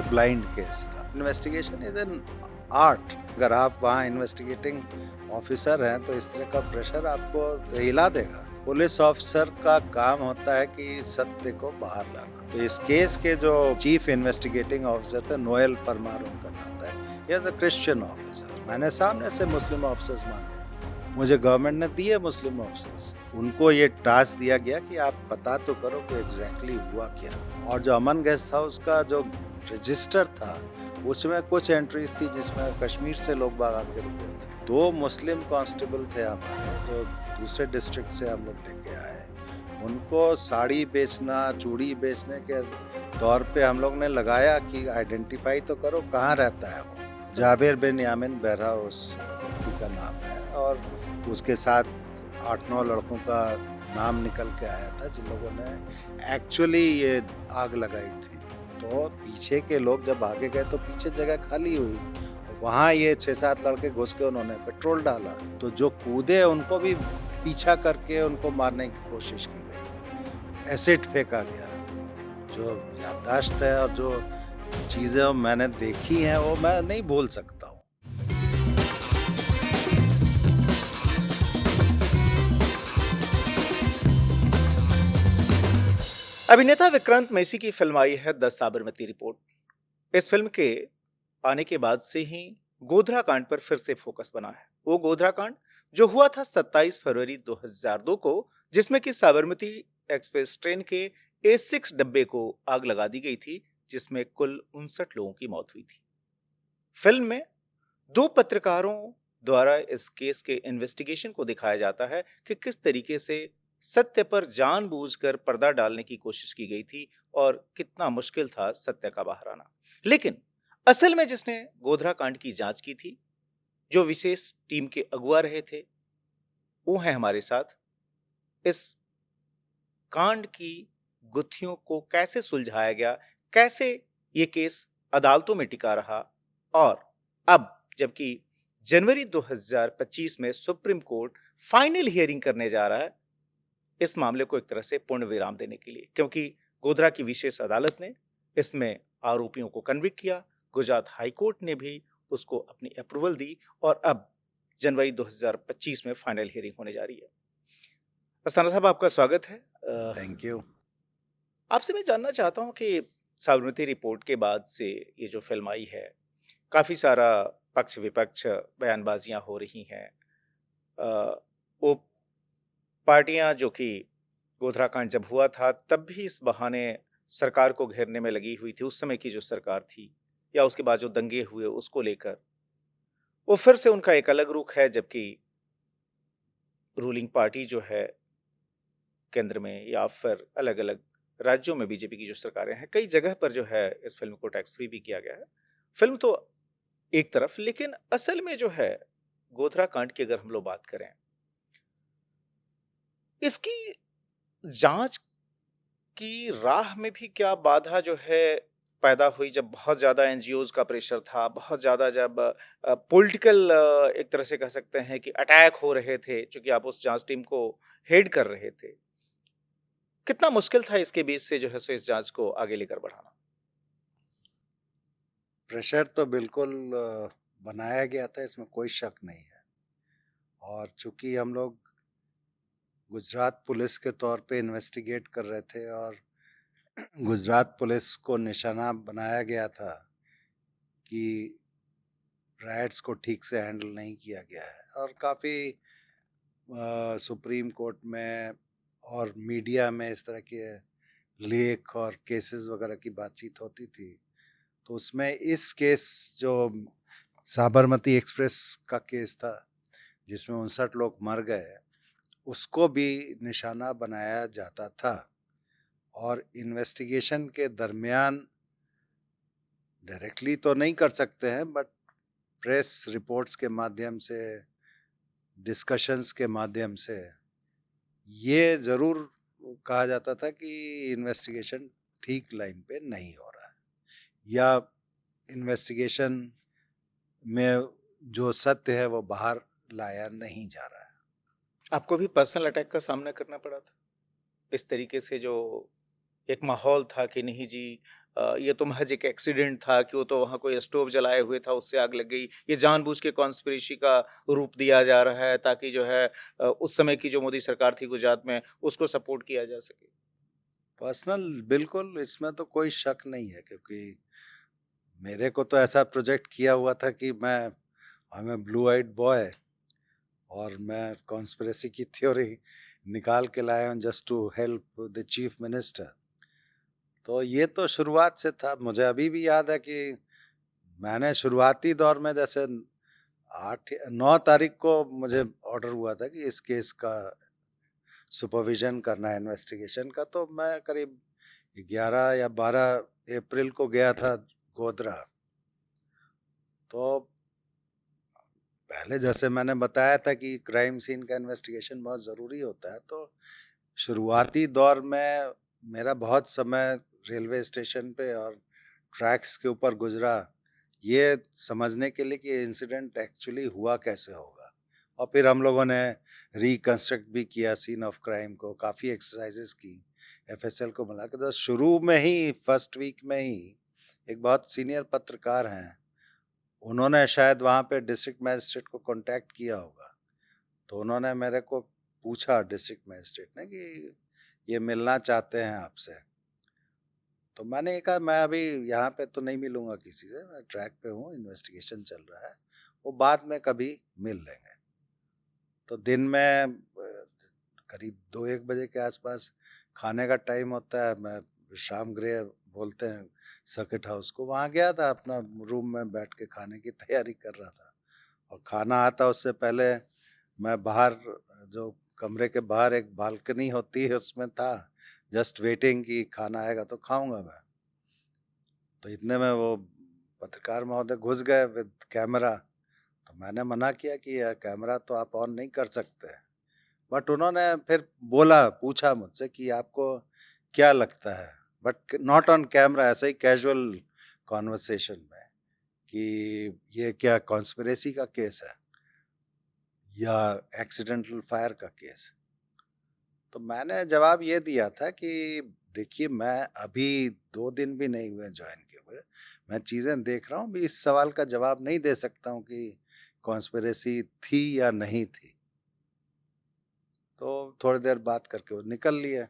ये blind case था। Investigation is an art. अगर आप वहाँ इन्वेस्टिगेटिंग ऑफिसर हैं तो इस तरह का प्रेशर आपको हिला देगा। पुलिस ऑफिसर का काम होता है कि सत्य को बाहर लाना। तो इस केस के जो चीफ इन्वेस्टिगेटिंग ऑफिसर थे, नोएल परमार उनका नाम था, he is a Christian officer. मैंने सामने से मुस्लिम ऑफिसर्स मांगे, मुझे गवर्नमेंट ने दिए मुस्लिम ऑफिसर्स। उनको ये टास्क दिया गया कि आप पता तो करो कि एग्जैक्टली हुआ क्या। और जो अमन गेस्ट हाउस का जो रजिस्टर था उसमें कुछ एंट्रीज थी जिसमें कश्मीर से लोग बाग आके रुके थे। 2 मुस्लिम कांस्टेबल थे हमारे जो दूसरे डिस्ट्रिक्ट से हम लोग लेके आए। उनको साड़ी बेचना, चूड़ी बेचने के तौर पे हम लोग ने लगाया कि आइडेंटिफाई तो करो कहाँ रहता है वो। जाबिर बिन यामिन बहरा उस व्यक्ति का नाम है और उसके साथ 8-9 लड़कों का नाम निकल के आया था जिन लोगों ने एक्चुअली ये आग लगाई थी। तो पीछे के लोग जब आगे गए तो पीछे जगह खाली हुई, वहाँ ये 6-7 लड़के घुस के उन्होंने पेट्रोल डाला। तो जो कूदे उनको भी पीछा करके उनको मारने की कोशिश की गई, एसिड फेंका गया। जो याददाश्त है और जो चीज़ें मैंने देखी हैं वो मैं नहीं भूल सकता हूँ। अभिनेता विक्रांत मैसी की फिल्म आई है द साबरमती रिपोर्ट। इस फिल्म के आने के बाद से ही गोधरा कांड पर फिर से फोकस बना है। वो गोधरा कांड जो हुआ था 27 फरवरी 2002 को, जिसमें कि साबरमती एक्सप्रेस ट्रेन के A6 डब्बे को आग लगा दी गई थी, जिसमें कुल 59 लोगों की मौत हुई थी। फिल्म में 2 पत्रकारों द्वारा इस केस के इन्वेस्टिगेशन को दिखाया जाता है कि किस तरीके से सत्य पर जानबूझकर पर्दा डालने की कोशिश की गई थी और कितना मुश्किल था सत्य का बाहर आना। लेकिन असल में जिसने गोधरा कांड की जांच की थी, जो विशेष टीम के अगुवा रहे थे, वो हैं हमारे साथ। इस कांड की गुत्थियों को कैसे सुलझाया गया, कैसे ये केस अदालतों में टिका रहा, और अब जबकि जनवरी 2025 में सुप्रीम कोर्ट फाइनल हियरिंग करने जा रहा है इस मामले को एक तरह से पूर्ण विराम देने के लिए, क्योंकि गोधरा की विशेष अदालत ने इसमें आरोपियों को कन्विक्ट किया, गुजरात हाईकोर्ट ने भी उसको अपनी अप्रूवल दी और अब जनवरी 2025 में फाइनल हियरिंग होने जा रही है। अस्थाना साहब, आपका स्वागत है। Thank you. आपसे मैं जानना चाहता हूं कि साबरमती रिपोर्ट के बाद से ये जो फिल्म आई है, काफी सारा पक्ष विपक्ष बयानबाजियां हो रही हैं। वो पार्टियां जो कि गोधरा कांड जब हुआ था तब भी इस बहाने सरकार को घेरने में लगी हुई थी, उस समय की जो सरकार थी, या उसके बाद जो दंगे हुए उसको लेकर, वो फिर से उनका एक अलग रुख है। जबकि रूलिंग पार्टी जो है केंद्र में या फिर अलग अलग राज्यों में बीजेपी की जो सरकारें हैं, कई जगह पर जो है इस फिल्म को टैक्स फ्री भी किया गया है। फिल्म तो एक तरफ, लेकिन असल में जो है गोधरा कांड की अगर हम लोग बात करें, इसकी जांच की राह में भी क्या बाधा जो है पैदा हुई, जब बहुत ज्यादा एनजीओज का प्रेशर था, बहुत ज्यादा जब पॉलिटिकल एक तरह से कह सकते हैं कि अटैक हो रहे थे, क्योंकि आप उस जांच टीम को हेड कर रहे थे। कितना मुश्किल था इसके बीच से जो है सो इस जांच को आगे लेकर बढ़ाना? प्रेशर तो बिल्कुल बनाया गया था, इसमें कोई शक नहीं है। और चूंकि हम लोग गुजरात पुलिस के तौर पे इन्वेस्टिगेट कर रहे थे और गुजरात पुलिस को निशाना बनाया गया था कि राइट्स को ठीक से हैंडल नहीं किया गया है, और काफ़ी सुप्रीम कोर्ट में और मीडिया में इस तरह के लेख और केसेस वगैरह की बातचीत होती थी। तो उसमें इस केस जो साबरमती एक्सप्रेस का केस था जिसमें 59 लोग मर गए, उसको भी निशाना बनाया जाता था। और इन्वेस्टिगेशन के दरमियान डायरेक्टली तो नहीं कर सकते हैं, बट प्रेस रिपोर्ट्स के माध्यम से, डिस्कशंस के माध्यम से ये ज़रूर कहा जाता था कि इन्वेस्टिगेशन ठीक लाइन पे नहीं हो रहा है, या इन्वेस्टिगेशन में जो सत्य है वो बाहर लाया नहीं जा रहा है। आपको भी पर्सनल अटैक का सामना करना पड़ा था इस तरीके से? जो एक माहौल था कि नहीं जी, ये तो महज एक एक्सीडेंट था कि वो तो वहाँ कोई स्टोव जलाए हुए था, उससे आग लग गई। ये जानबूझ के कॉन्स्पिरेसी का रूप दिया जा रहा है ताकि जो है उस समय की जो मोदी सरकार थी गुजरात में, उसको सपोर्ट किया जा सके। पर्सनल बिल्कुल इसमें तो कोई शक नहीं है, क्योंकि मेरे को तो ऐसा प्रोजेक्ट किया हुआ था कि मैं I am a blue eyed boy, और मैं कॉन्स्पिरेसी की थ्योरी निकाल के लाया हूँ just to help the chief minister. तो ये तो शुरुआत से था। मुझे अभी भी याद है कि मैंने शुरुआती दौर में, जैसे 8-9 तारीख को मुझे ऑर्डर हुआ था कि इस केस का सुपरविजन करना है, इन्वेस्टिगेशन का, तो मैं करीब 11 या 12 अप्रैल को गया था गोधरा। तो पहले जैसे मैंने बताया था कि क्राइम सीन का इन्वेस्टिगेशन बहुत ज़रूरी होता है, तो शुरुआती दौर में मेरा बहुत समय रेलवे स्टेशन पे और ट्रैक्स के ऊपर गुजरा, ये समझने के लिए कि इंसिडेंट एक्चुअली हुआ कैसे होगा। और फिर हम लोगों ने रिकंस्ट्रक्ट भी किया सीन ऑफ क्राइम को, काफ़ी एक्सरसाइजेस की एफएसएल को मिला के। तो शुरू में ही फर्स्ट वीक में ही एक बहुत सीनियर पत्रकार हैं, उन्होंने शायद वहाँ पे डिस्ट्रिक्ट मजिस्ट्रेट को कांटेक्ट किया होगा। तो उन्होंने मेरे को पूछा, डिस्ट्रिक्ट मजिस्ट्रेट ने, कि ये मिलना चाहते हैं आपसे। तो मैंने कहा मैं अभी यहाँ पे तो नहीं मिलूंगा किसी से, मैं ट्रैक पे हूँ, इन्वेस्टिगेशन चल रहा है, वो बाद में कभी मिल लेंगे। तो दिन में करीब 2-1 बजे के आसपास खाने का टाइम होता है, मैं विश्राम गृह बोलते हैं सर्किट हाउस को, वहाँ गया था, अपना रूम में बैठ के खाने की तैयारी कर रहा था। और खाना आता उससे पहले मैं बाहर, जो कमरे के बाहर एक बालकनी होती है उसमें था, जस्ट वेटिंग कि खाना आएगा तो खाऊंगा मैं। तो इतने में वो पत्रकार महोदय घुस गए विद कैमरा। तो मैंने मना किया कि यह कैमरा तो आप ऑन नहीं कर सकते। बट उन्होंने फिर बोला, पूछा मुझसे कि आपको क्या लगता है, बट नॉट ऑन कैमरा, ऐसे ही कैजुअल कॉन्वर्सेशन में, कि ये क्या कॉन्स्पिरेसी का केस है या एक्सीडेंटल फायर का केस। तो मैंने जवाब ये दिया था कि देखिए, मैं अभी 2 दिन भी नहीं हुए ज्वाइन किए हुए, मैं चीज़ें देख रहा हूँ, भी इस सवाल का जवाब नहीं दे सकता हूँ कि कॉन्स्पिरेसी थी या नहीं थी। तो थोड़ी देर बात करके वो निकल लिए।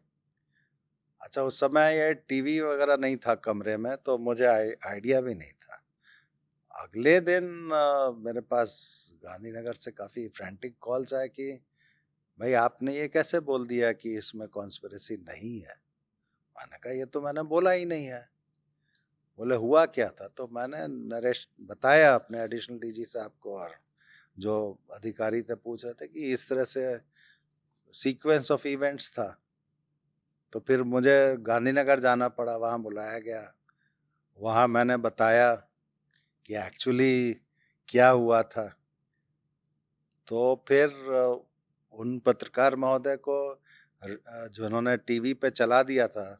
अच्छा, उस समय ये टीवी वगैरह नहीं था कमरे में, तो मुझे आइडिया भी नहीं था। अगले दिन मेरे पास गांधीनगर से काफ़ी फ्रैंटिक कॉल्स आए कि भाई आपने ये कैसे बोल दिया कि इसमें कॉन्स्पिरेसी नहीं है। मैंने कहा ये तो मैंने बोला ही नहीं है। बोले हुआ क्या था, तो मैंने नरेश बताया अपने एडिशनल डीजी साहब को, और जो अधिकारी थे पूछ रहे थे कि इस तरह से सीक्वेंस ऑफ इवेंट्स था। तो फिर मुझे गांधीनगर जाना पड़ा, वहाँ बुलाया गया। वहाँ मैंने बताया कि एक्चुअली क्या हुआ था। तो फिर उन पत्रकार महोदय को जिन्होंने टीवी पे चला दिया था,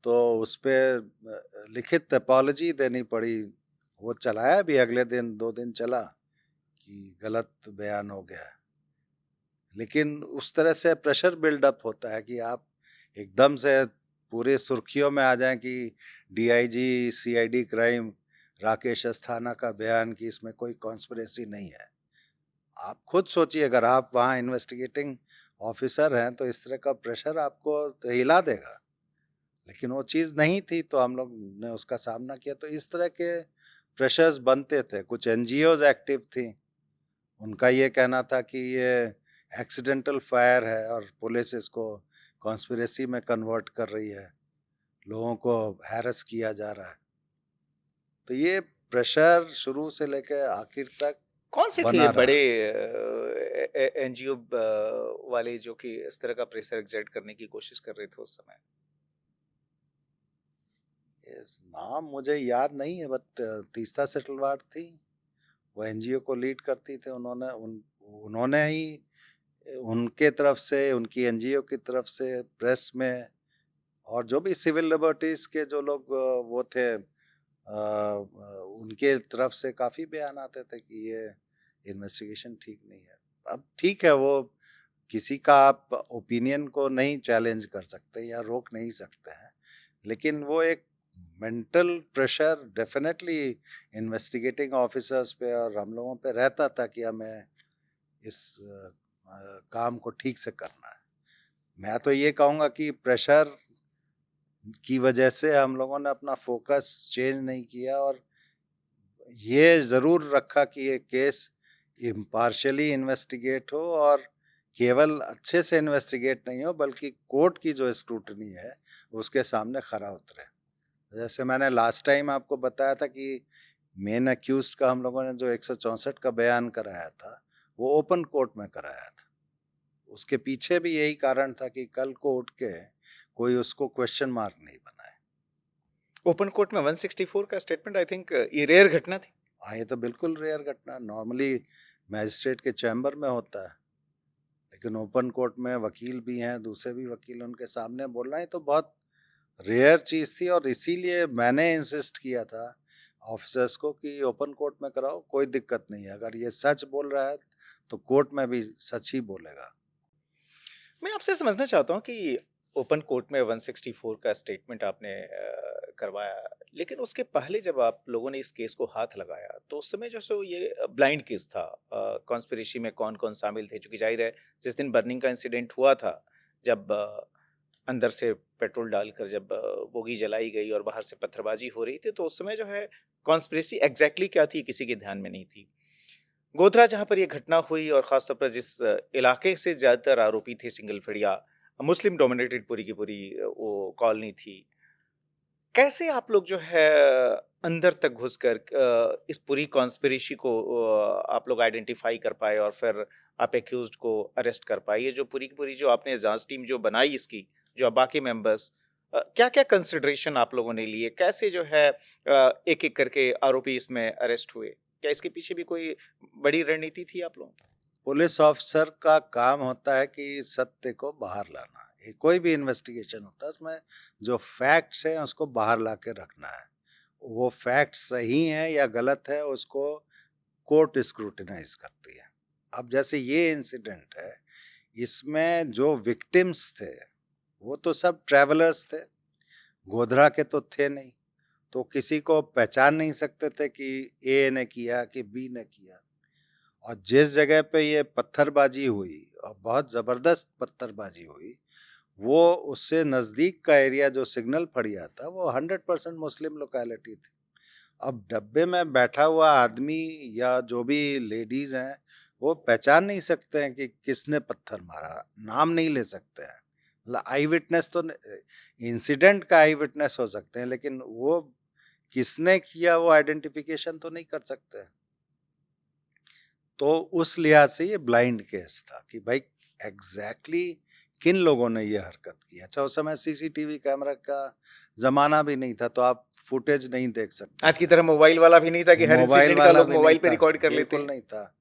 तो उस पे लिखित अपॉलजी देनी पड़ी। वो चलाया भी अगले दिन, 2 दिन चला, कि गलत बयान हो गया। लेकिन उस तरह से प्रेशर बिल्डअप होता है कि आप एकदम से पूरे सुर्खियों में आ जाएं कि DIG CID crime Rakesh Asthana का बयान कि इसमें कोई कॉन्स्पिरेसी नहीं है। आप खुद सोचिए, अगर आप वहाँ इन्वेस्टिगेटिंग ऑफिसर हैं तो इस तरह का प्रेशर आपको तो हिला देगा। लेकिन वो चीज़ नहीं थी, तो हम लोग ने उसका सामना किया। तो इस तरह के प्रेशर्स बनते थे। कुछ एनजीओज एक्टिव थी, उनका ये कहना था कि ये एक्सीडेंटल फायर है और पुलिस इसको कॉन्स्पिरेसी में कन्वर्ट कर रही है, लोगों को हैरेस किया जा रहा है। तो ये प्रेशर शुरू से लेकर आखिर तक कौन से थे बना रहा। बड़े एनजीओ वाले जो कि इस तरह का प्रेशर एक्सर्ट करने की कोशिश कर रहे थे उस समय? इस नाम मुझे याद नहीं है, बट तीस्ता सेटलवाड थी, वो एनजीओ को लीड करती थी। उन्होंने ही, उनके तरफ से, उनकी एनजीओ की तरफ से प्रेस में, और जो भी सिविल लिबर्टीज के जो लोग वो थे, उनके तरफ से काफ़ी बयान आते थे कि ये इन्वेस्टिगेशन ठीक नहीं है। अब ठीक है, वो किसी का आप ओपिनियन को नहीं चैलेंज कर सकते या रोक नहीं सकते हैं, लेकिन वो एक mental pressure definitely investigating officers पे और हम लोगों पे रहता था कि हमें इस काम को ठीक से करना है। मैं तो ये कहूँगा कि प्रेशर की वजह से हम लोगों ने अपना फोकस चेंज नहीं किया और ये ज़रूर रखा कि ये केस इम्पार्शियली इन्वेस्टिगेट हो और केवल अच्छे से इन्वेस्टिगेट नहीं हो बल्कि कोर्ट की जो स्क्रूटनी है उसके सामने खरा उतरे। जैसे मैंने लास्ट टाइम आपको बताया था कि मेन अक्यूज्ड का हम लोगों ने जो 164 का बयान कराया था वो ओपन कोर्ट में कराया था। उसके पीछे भी यही कारण था कि कल को उठ के कोई उसको क्वेश्चन मार्क नहीं बनाए। ओपन कोर्ट में 164 का स्टेटमेंट, आई थिंक ये रेयर घटना थी। हाँ, ये तो बिल्कुल रेयर घटना, नॉर्मली मैजिस्ट्रेट के चैम्बर में होता है, लेकिन ओपन कोर्ट में वकील भी हैं, दूसरे भी वकील, उनके सामने बोलना ही तो बहुत रेयर चीज़ थी और इसीलिए मैंने इंसिस्ट किया था ऑफिसर्स को कि ओपन कोर्ट में कराओ, कोई दिक्कत नहीं है। अगर ये सच बोल रहा है तो कोर्ट में भी सच ही बोलेगा। मैं आपसे समझना चाहता हूँ कि ओपन कोर्ट में 164 का स्टेटमेंट आपने करवाया, लेकिन उसके पहले जब आप लोगों ने इस केस को हाथ लगाया तो उस समय जो सो ये ब्लाइंड केस था। कॉन्स्पिरेसी में कौन कौन शामिल थे, क्योंकि जाहिर है जिस दिन बर्निंग का इंसिडेंट हुआ था, जब अंदर से पेट्रोल डालकर जब बोगी जलाई गई और बाहर से पत्थरबाजी हो रही थी, तो उस समय जो है कॉन्स्पिरेसी एग्जैक्टली क्या थी किसी के ध्यान में नहीं थी। गोधरा जहां पर यह घटना हुई और खासतौर पर जिस इलाके से ज्यादातर आरोपी थे, सिंगल फड़िया, मुस्लिम डोमिनेटेड पूरी की पूरी वो कॉलोनी थी, कैसे आप लोग जो है अंदर तक घुसकर इस पूरी कॉन्स्पिरेसी को आप लोग आइडेंटिफाई कर पाए और फिर आप एक्यूज्ड को अरेस्ट कर पाए? ये जो पूरी की पूरी जो आपने जांच टीम जो बनाई इसकी, जो बाकी मेंबर्स, क्या क्या कंसिडरेशन आप लोगों ने लिए, कैसे जो है एक एक करके आरोपी इसमें अरेस्ट हुए? क्या इसके पीछे भी कोई बड़ी रणनीति थी आप लोगों की? पुलिस ऑफिसर का काम होता है कि सत्य को बाहर लाना। ये कोई भी इन्वेस्टिगेशन होता है उसमें जो फैक्ट्स हैं उसको बाहर ला के रखना है। वो फैक्ट सही हैं या गलत है उसको कोर्ट स्क्रूटिनाइज करती है। अब जैसे ये इंसिडेंट है, इसमें जो विक्टिम्स थे वो तो सब ट्रैवलर्स थे, गोधरा के तो थे नहीं, तो किसी को पहचान नहीं सकते थे कि ए ने किया कि बी ने किया। और जिस जगह पे ये पत्थरबाजी हुई और बहुत ज़बरदस्त पत्थरबाजी हुई, वो उससे नज़दीक का एरिया जो सिग्नल फड़िया था वो 100% मुस्लिम लोकेलिटी थी। अब डब्बे में बैठा हुआ आदमी या जो भी लेडीज हैं वो पहचान नहीं सकते हैं कि किसने पत्थर मारा, नाम नहीं ले सकते हैं। मतलब आई विटनेस तो इंसिडेंट का आई विटनेस हो सकते हैं लेकिन वो किसने किया वो आइडेंटिफिकेशन तो नहीं कर सकते हैं। तो उस लिहाज से ये ब्लाइंड केस था कि भाई एग्जैक्टली किन लोगों ने ये हरकत की। अच्छा, उस समय सीसीटीवी कैमरा का जमाना भी नहीं था तो आप फुटेज नहीं देख सकते। आज की तरह मोबाइल वाला भी नहीं था कि हर मोबाइल इंसिडेंट का वाला लोग भी मोबाइल नहीं पे था, रिकॉर्ड कर लेते बिल्कुल हैं। नहीं था।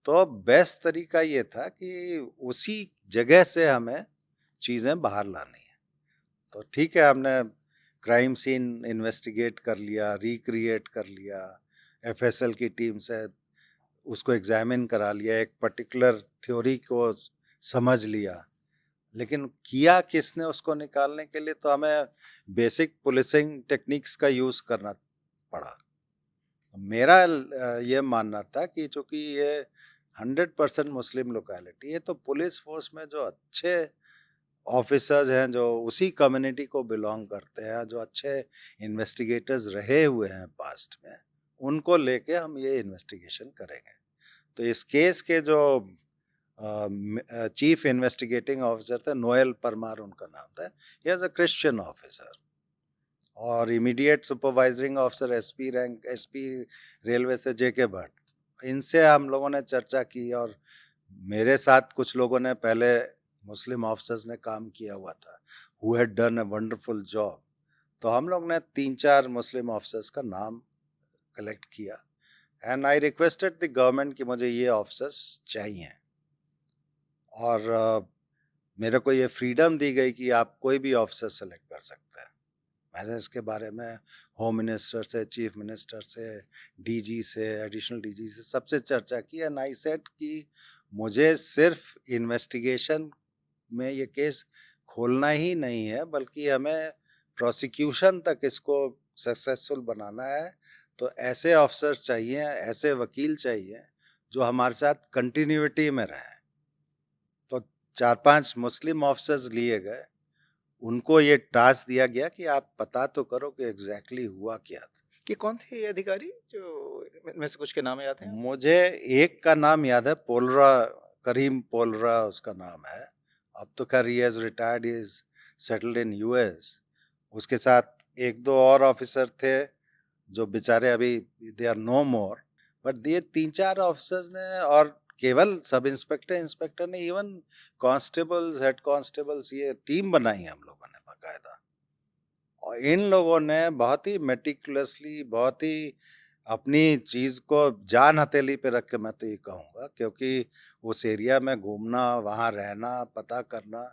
तो बेस्ट तरीका ये था कि उसी जगह से हमें चीजें बाहर लानी है। तो ठीक है, हमने क्राइम सीन इन्वेस्टिगेट कर लिया, रिक्रिएट कर लिया, एफएसएल की टीम से उसको एग्जामिन करा लिया, एक पर्टिकुलर थ्योरी को समझ लिया, लेकिन किया किसने उसको निकालने के लिए तो हमें बेसिक पुलिसिंग टेक्निक्स का यूज़ करना पड़ा। मेरा ये मानना था कि चूंकि ये 100% मुस्लिम लोकेलिटी है तो पुलिस फोर्स में जो अच्छे ऑफिसर्स हैं जो उसी कम्युनिटी को बिलोंग करते हैं, जो अच्छे इन्वेस्टिगेटर्स रहे हुए हैं पास्ट में, उनको लेके हम ये इन्वेस्टिगेशन करेंगे। तो इस केस के जो चीफ इन्वेस्टिगेटिंग ऑफिसर थे, नोएल परमार उनका नाम था, he is a Christian officer. और immediate supervising officer SP rank, SP railway से जेके भट्ट, इनसे हम लोगों ने चर्चा की और मेरे साथ कुछ लोगों ने पहले मुस्लिम ऑफिसर्स ने काम किया हुआ था, who had done a wonderful job. तो हम लोग ने 3-4 मुस्लिम ऑफिसर्स का नाम कलेक्ट किया and I requested the government कि मुझे ये ऑफिसर्स चाहिए और मेरे को ये फ्रीडम दी गई कि आप कोई भी ऑफिसर सेलेक्ट कर सकते हैं। मैंने इसके बारे में होम मिनिस्टर से, चीफ मिनिस्टर से, डीजी से, एडिशनल डीजी से सबसे चर्चा की एंड आई सेड कि मुझे सिर्फ इन्वेस्टिगेशन में ये केस खोलना ही नहीं है बल्कि हमें प्रोसिक्यूशन तक इसको सक्सेसफुल बनाना है तो ऐसे ऑफिसर्स चाहिए, ऐसे वकील चाहिए जो हमारे साथ कंटिन्यूटी में रहे। तो 4-5 मुस्लिम ऑफिसर्स लिए गए, उनको ये टास्क दिया गया कि आप पता तो करो कि एग्जैक्टली हुआ क्या था। ये कौन थे ये अधिकारी जो इनमें से कुछ के नाम याद हैं? मुझे एक का नाम याद है, पोलरा, करीम पोलरा उसका नाम है। अब तो खैर he has retired, he is settled in US. उसके साथ एक दो और ऑफिसर थे जो बेचारे अभी they are no more, but ये 3-4 ऑफिसर्स ने, और केवल सब इंस्पेक्टर इंस्पेक्टर ने, इवन कांस्टेबल्स, हेड कांस्टेबल्स, ये टीम बनाई हम लोगों ने बाकायदा। और इन लोगों ने बहुत ही मेटिकुलसली, बहुत ही अपनी चीज को जान हथेली पे रख के, मैं तो ये कहूँगा, क्योंकि उस एरिया में घूमना, वहाँ रहना, पता करना,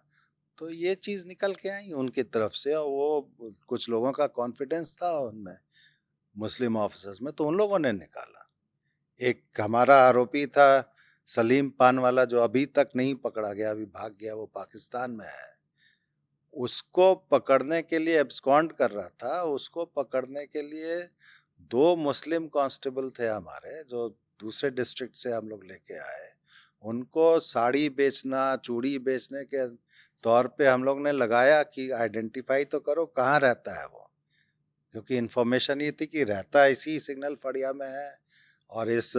तो ये चीज निकल के आई उनकी तरफ से। और वो कुछ लोगों का कॉन्फिडेंस था उनमें, मुस्लिम ऑफिसर्स में, तो उन लोगों ने निकाला। एक हमारा आरोपी था सलीम पानवाला, जो अभी तक नहीं पकड़ा गया, अभी भाग गया, वो पाकिस्तान में है। उसको पकड़ने के लिए, एब्सकॉन्ड कर रहा था, उसको पकड़ने के लिए 2 मुस्लिम कांस्टेबल थे हमारे, जो दूसरे डिस्ट्रिक्ट से हम लोग लेके आए। उनको साड़ी बेचना, चूड़ी बेचने के तौर पे हम लोग ने लगाया कि आइडेंटिफाई तो करो कहाँ रहता है वो, क्योंकि इन्फॉर्मेशन ये थी कि रहता इसी सिग्नल फड़िया में है और इस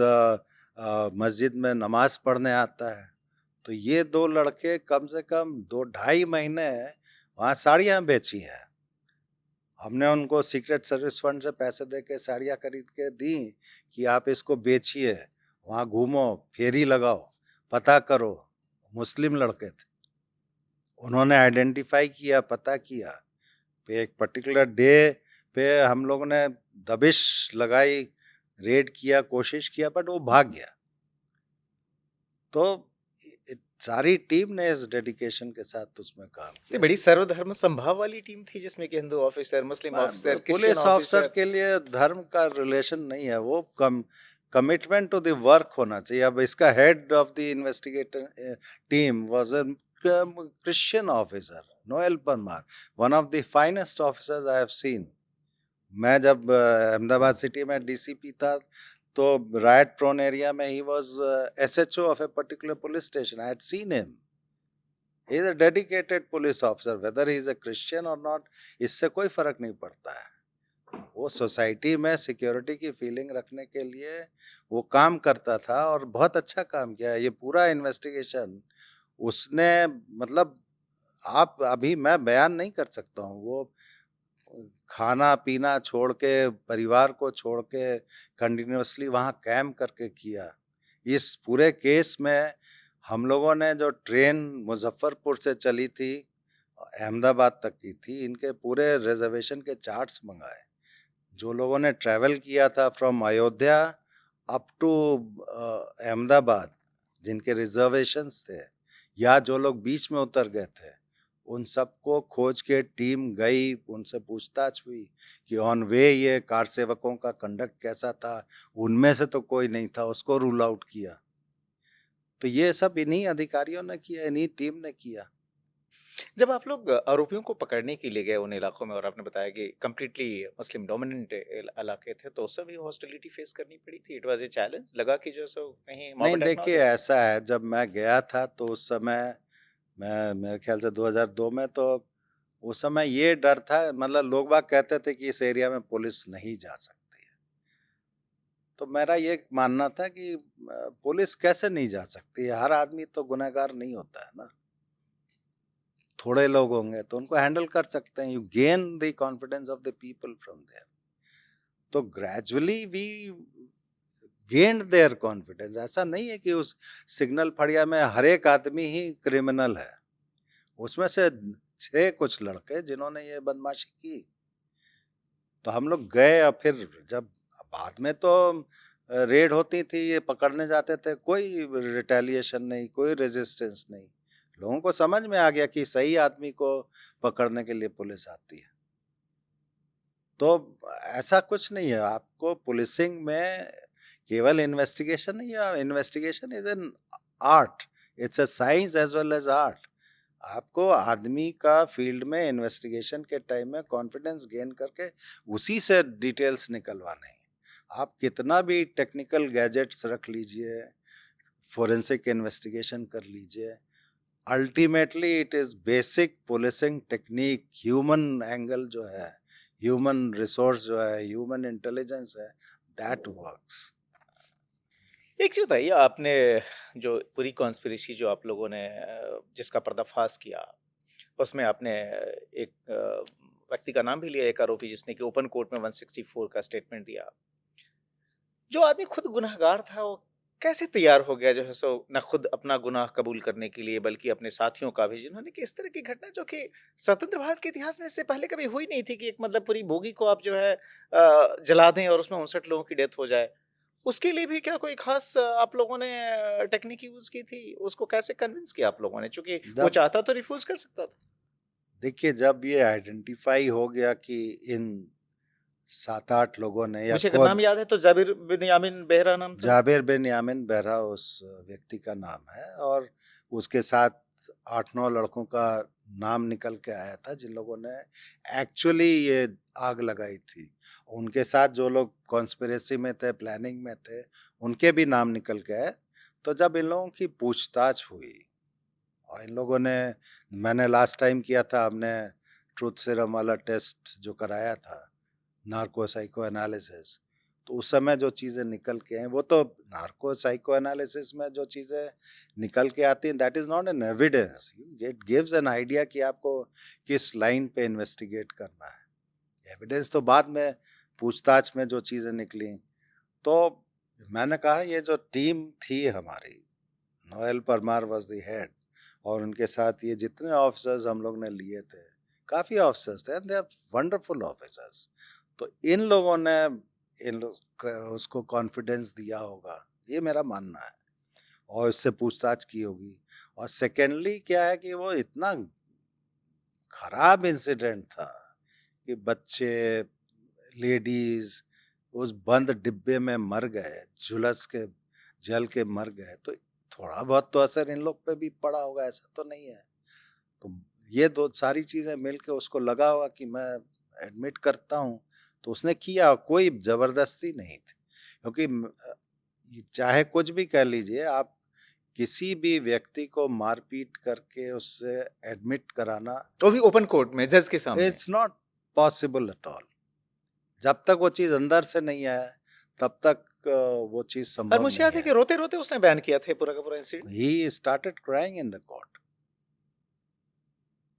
मस्जिद में नमाज पढ़ने आता है। तो ये 2 लड़के कम से कम 2-2.5 महीने वहाँ साड़ियाँ बेची हैं। हमने उनको सीक्रेट सर्विस फंड से पैसे दे के साड़ियाँ खरीद के दी कि आप इसको बेचिए, वहाँ घूमो, फेरी लगाओ, पता करो। मुस्लिम लड़के थे, उन्होंने आइडेंटिफाई किया, पता किया। पे एक पर्टिकुलर डे पे हम लोगों ने दबिश लगाई, रेड किया, कोशिश किया, बट वो भाग गया। तो सारी टीम ने इस डेडिकेशन के साथ उसमें काम ये किया। बड़ी सर्वधर्म संभाव वाली टीम थी जिसमें कि Hindu officer, Muslim officer, Christian police officer officer. के लिए धर्म का रिलेशन नहीं है, वो कमिटमेंट टू द वर्क होना चाहिए। अब इसका head of the investigator team was a Christian officer, Noel Parmar, one of the finest officers I have seen. मैं जब अहमदाबाद सिटी में डीसीपी था, तो राइट प्रोन एरिया में he was SHO of a particular police station. I had seen him, he is a dedicated police officer, weather he is a Christian और not, इससे कोई फर्क नहीं पड़ता है। वो सोसाइटी में सिक्योरिटी की फीलिंग रखने के लिए वो काम करता था और बहुत अच्छा काम किया। ये पूरा इन्वेस्टिगेशन उसने, मतलब आप अभी मैं बयान नहीं कर सकता हूँ। वो खाना पीना छोड़ के, परिवार को छोड़ के, कंटिन्यूअसली वहाँ कैंप करके किया। इस पूरे केस में हम लोगों ने जो ट्रेन मुजफ्फरपुर से चली थी, अहमदाबाद तक की थी, इनके पूरे रिजर्वेशन के चार्ट्स मंगाए। जो लोगों ने ट्रैवल किया था from Ayodhya up to Ahmedabad, जिनके रिजर्वेशंस थे, या जो लोग बीच में उतर गए थे, उन सबको खोज के टीम गई, उनसे पूछताछ हुई कि ऑन वे ये कार सेवकों का कंडक्ट कैसा था। उनमें से तो कोई नहीं था, उसको रूल आउट किया। तो ये सब इन्हीं अधिकारियों ने किया, इन्हीं टीम ने किया। जब आप लोग आरोपियों को पकड़ने के लिए गए उन इलाकों में, और आपने बताया कि कंप्लीटली मुस्लिम डोमिनेंट इलाके थे, तो उस समय हॉस्टिलिटी फेस करनी पड़ी थी? इट वाज ए चैलेंज, लगा कि जो सो कहीं नहीं, मॉब अटैक ना हो देखिए जाए? ऐसा है, जब मैं गया था तो उस समय, मैं मेरे ख्याल से 2002 में, तो उस समय ये डर था, मतलब लोग बाग कहते थे कि इस एरिया में पुलिस नहीं जा सकती है। तो मेरा ये मानना था कि पुलिस कैसे नहीं जा सकती है, हर आदमी तो गुनहगार नहीं होता है ना। थोड़े लोग होंगे तो उनको हैंडल कर सकते हैं। You gain the confidence of the people from there. तो gradually we gained their confidence. ऐसा नहीं है कि उस सिग्नल फड़िया में हर एक आदमी ही क्रिमिनल है। उसमें से 6 कुछ लड़के जिन्होंने ये बदमाशी की। तो हम लोग गए, और फिर जब बाद में तो रेड होती थी, ये पकड़ने जाते थे, कोई रिटेलिएशन नहीं, कोई रेजिस्टेंस नहीं। लोगों को समझ में आ गया कि सही आदमी को पकड़ने के लिए पुलिस आती है। तो ऐसा कुछ नहीं है। आपको पुलिसिंग में केवल इन्वेस्टिगेशन नहीं है, investigation is an art, it's a science as well as art. आपको आदमी का फील्ड में इन्वेस्टिगेशन के टाइम में कॉन्फिडेंस गेन करके उसी से डिटेल्स निकलवाने हैं। आप कितना भी टेक्निकल गैजेट्स रख लीजिए, फोरेंसिक इन्वेस्टिगेशन कर लीजिए, ultimately it is basic policing technique, human angle जो है, ह्यूमन रिसोर्स जो है, ह्यूमन इंटेलिजेंस है, दैट वर्क्स। एक चीज बताइए, आपने जो पूरी कॉन्स्पिरेसी जो आप लोगों ने जिसका पर्दाफाश किया, उसमें आपने एक व्यक्ति का नाम भी लिया, एक आरोपी जिसने कि ओपन कोर्ट में 164 का स्टेटमेंट दिया। जो आदमी खुद गुनहगार था, वो कैसे तैयार हो गया जो है सो न खुद अपना गुनाह कबूल करने के लिए, बल्कि अपने साथियों का भी, जिन्होंने कि इस तरह की घटना जो कि स्वतंत्र भारत के इतिहास में इससे पहले कभी हुई नहीं थी कि एक मतलब पूरी बोगी को आप जो है जला दें और उसमें 59 लोगों की डेथ हो जाए। उसके लिए भी क्या कोई खास आप लोगों ने टेक्निक यूज की थी? उसको कैसे कन्विंस किया आप लोगों ने? चूंकि वो जब चाहता तो रिफ्यूज कर सकता था। देखिए, जब ये आइडेंटिफाई हो गया कि इन 7-8 लोगों ने या मुझे अगर नाम खुद याद है तो जाबिर बिन यामिन बेहरा नाम था उसका। जाबिर बिन यामिन बहरा उस व्यक्ति का नाम है, और उसके साथ 8-9 लड़कों का नाम निकल के आया था जिन लोगों ने एक्चुअली ये आग लगाई थी। उनके साथ जो लोग कॉन्स्पिरेसी में थे, प्लानिंग में थे, उनके भी नाम निकल के आए। तो जब इन लोगों की पूछताछ हुई और इन लोगों ने, मैंने लास्ट टाइम किया था, हमने ट्रूथ सीरम वाला टेस्ट जो कराया था, नार्को साइको एनालिसिस, तो उस समय जो चीज़ें निकल के हैं, वो तो नार्को साइको एनालिसिस में जो चीज़ें निकल के आती हैं, that is not an evidence, it gives an idea कि आपको किस लाइन पे इन्वेस्टिगेट करना है। एविडेंस तो बाद में, पूछताछ में जो चीज़ें निकली। तो मैंने कहा ये जो टीम थी हमारी, Noel Parmar was the head, और उनके साथ ये जितने ऑफिसर्स हम लोग ने लिए थे, काफ़ी ऑफिसर्स थे, दे आर वंडरफुल ऑफिसर्स। तो इन लोगों ने उसको कॉन्फिडेंस दिया होगा, ये मेरा मानना है, और इससे पूछताछ की होगी। और सेकेंडली क्या है कि वो इतना खराब इंसिडेंट था कि बच्चे, लेडीज उस बंद डिब्बे में मर गए, झुलस के जल के मर गए, तो थोड़ा बहुत तो असर इन लोग पे भी पड़ा होगा, ऐसा तो नहीं है। तो ये दो सारी चीजें मिलके उसको लगा होगा कि मैं एडमिट करता हूँ, तो उसने किया, कोई जबरदस्ती नहीं थी। क्योंकि चाहे कुछ भी कह लीजिए आप, किसी भी व्यक्ति को मारपीट करके उससे एडमिट कराना, वो भी ओपन कोर्ट में जज के सामने। It's not possible at all. जब तक वो चीज अंदर से नहीं आया, तब तक वो चीज और संभव मुझे नहीं याद है है। कि रोते रोते उसने बयान किया था पूरा का पूरा incident. He started crying in the court.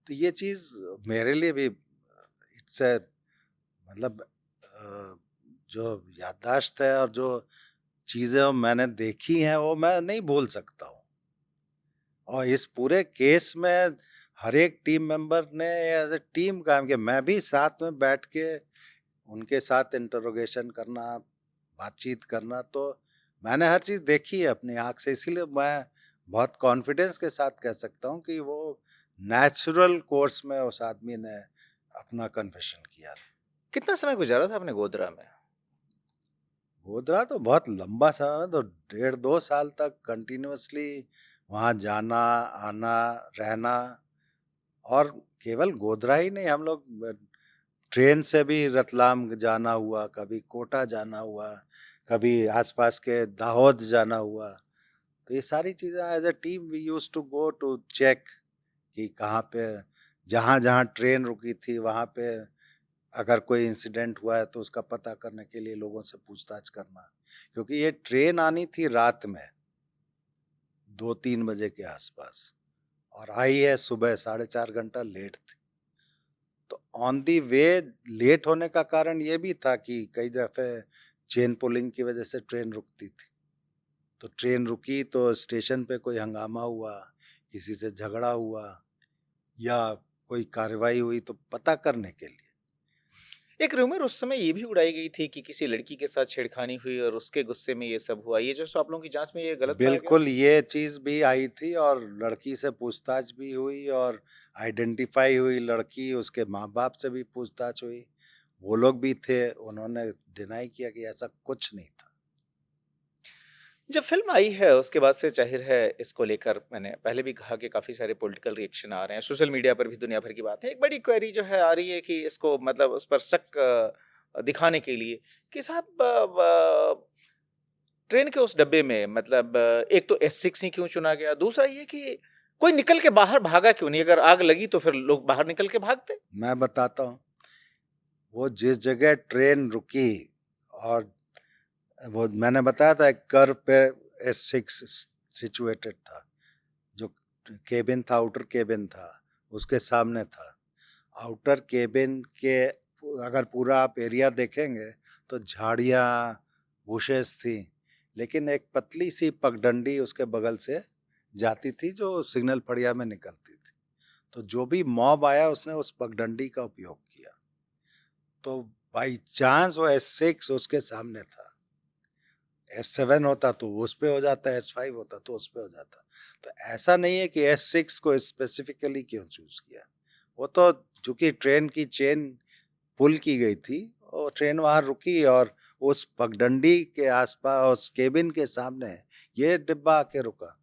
तो ये चीज मेरे लिए भी इट्स ए, मतलब जो याददाश्त है और जो चीजें मैंने देखी हैं वो मैं नहीं भूल सकता हूँ। और इस पूरे केस में हर एक टीम मेंबर ने एज ए टीम काम किया। मैं भी साथ में बैठ के उनके साथ इंटरोगेशन करना, बातचीत करना, तो मैंने हर चीज़ देखी है अपनी आँख से, इसीलिए मैं बहुत कॉन्फिडेंस के साथ कह सकता हूँ कि वो नेचुरल कोर्स में उस आदमी ने अपना कन्फेशन किया था। कितना समय गुजारा था आपने गोधरा में? गोधरा तो बहुत लंबा समय, तो 1.5-2 साल तक कंटिन्यूअसली वहाँ जाना, आना, रहना। और केवल गोधरा ही नहीं, हम लोग ट्रेन से भी रतलाम जाना हुआ, कभी कोटा जाना हुआ, कभी आसपास के दाहोद जाना हुआ। तो ये सारी चीज़ें as a team we use to go to check कि कहाँ पे, जहाँ जहाँ ट्रेन रुकी थी वहाँ पे अगर कोई इंसिडेंट हुआ है तो उसका पता करने के लिए लोगों से पूछताछ करना। क्योंकि ये ट्रेन आनी थी रात में 2-3 बजे के आसपास, और आई है सुबह 4.5 घंटा लेट थी। तो ऑन दी वे लेट होने का कारण ये भी था कि कई दफे चेन पुलिंग की वजह से ट्रेन रुकती थी। तो ट्रेन रुकी तो स्टेशन पे कोई हंगामा हुआ, किसी से झगड़ा हुआ, या कोई कार्रवाई हुई, तो पता करने के लिए। एक रूमर उस समय ये भी उड़ाई गई थी कि किसी लड़की के साथ छेड़खानी हुई और उसके गुस्से में ये सब हुआ। ये जो सो आप लोगों की जांच में ये गलत पाया गया? बिल्कुल, ये चीज़ भी आई थी, और लड़की से पूछताछ भी हुई, और आइडेंटिफाई हुई लड़की, उसके माँ बाप से भी पूछताछ हुई। वो लोग भी थे, उन्होंने डिनाई किया कि ऐसा कुछ नहीं था। जब फ़िल्म आई है उसके बाद से ज़ाहिर है इसको लेकर मैंने पहले भी कहा कि काफ़ी सारे पॉलिटिकल रिएक्शन आ रहे हैं, सोशल मीडिया पर भी दुनिया भर की बात है। एक बड़ी क्वेरी जो है आ रही है कि इसको मतलब उस पर शक दिखाने के लिए कि साहब ट्रेन के उस डब्बे में मतलब एक तो एस6 ही क्यों चुना गया? दूसरा ये कि कोई निकल के बाहर भागा क्यों नहीं? अगर आग लगी तो फिर लोग बाहर निकल के भागते। मैं बताता हूँ, वो जिस जगह ट्रेन रुकी और वो मैंने बताया था एक कर्व पे S6 सिचुएटेड था, जो केबिन था, आउटर केबिन था, उसके सामने था। आउटर केबिन के अगर पूरा आप एरिया देखेंगे तो झाड़ियाँ, बुशेस थी, लेकिन एक पतली सी पगडंडी उसके बगल से जाती थी जो सिग्नल फड़िया में निकलती थी। तो जो भी मॉब आया उसने उस पगडंडी का उपयोग किया। तो बाई चांस वो S6 उसके सामने था। S7 होता तो उस पे हो जाता, S5 होता तो उस पे हो जाता। तो ऐसा नहीं है कि S6 को स्पेसिफिकली क्यों चूज किया। वो तो चूंकि ट्रेन की चेन पुल की गई थी और ट्रेन वहां रुकी और उस पगडंडी के आसपास उस केबिन के सामने ये डिब्बा आके रुका,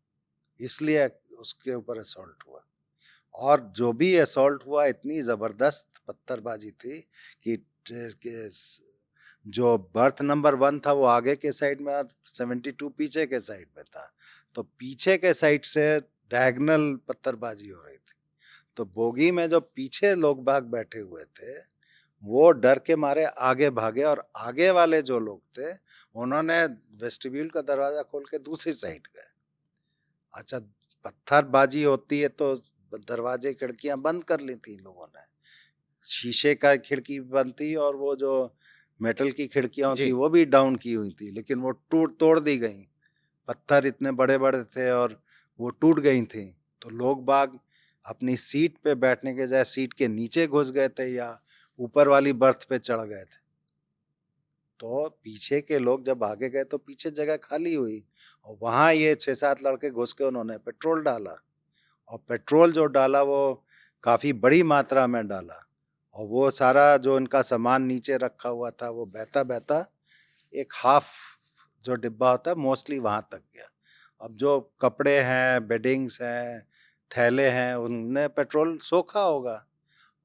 इसलिए उसके ऊपर असॉल्ट हुआ। और जो भी असॉल्ट हुआ इतनी जबरदस्त पत्थरबाजी थी कि जो बर्थ नंबर 1 था वो आगे के साइड में और 72 पीछे के साइड में था। तो पीछे के साइड से डायगोनल पत्थरबाजी हो रही थी। तो बोगी में जो पीछे लोग बाग बैठे हुए थे वो डर के मारे आगे भागे और आगे वाले जो लोग थे उन्होंने वेस्टिब्यूल का दरवाजा खोल के दूसरी साइड गए। अच्छा, पत्थरबाजी होती है तो दरवाजे खिड़कियां बंद कर ली थी लोगों ने, शीशे का खिड़की बंद थी और वो जो मेटल की खिड़कियां होती जी। वो भी डाउन की हुई थी, लेकिन वो टूट तोड़ दी गई। पत्थर इतने बड़े बड़े थे और वो टूट गई थी। तो लोग बाग अपनी सीट पे बैठने के बजाय सीट के नीचे घुस गए थे या ऊपर वाली बर्थ पे चढ़ गए थे। तो पीछे के लोग जब आगे गए तो पीछे जगह खाली हुई और वहां ये 6-7 लड़के घुस के उन्होंने पेट्रोल डाला और पेट्रोल जो डाला वो काफी बड़ी मात्रा में डाला और वो सारा जो इनका सामान नीचे रखा हुआ था वो बहता बहता एक हाफ जो डिब्बा होता है मोस्टली वहां तक गया। अब जो कपड़े हैं, बेडिंग्स हैं, थैले हैं, उनने पेट्रोल सोखा होगा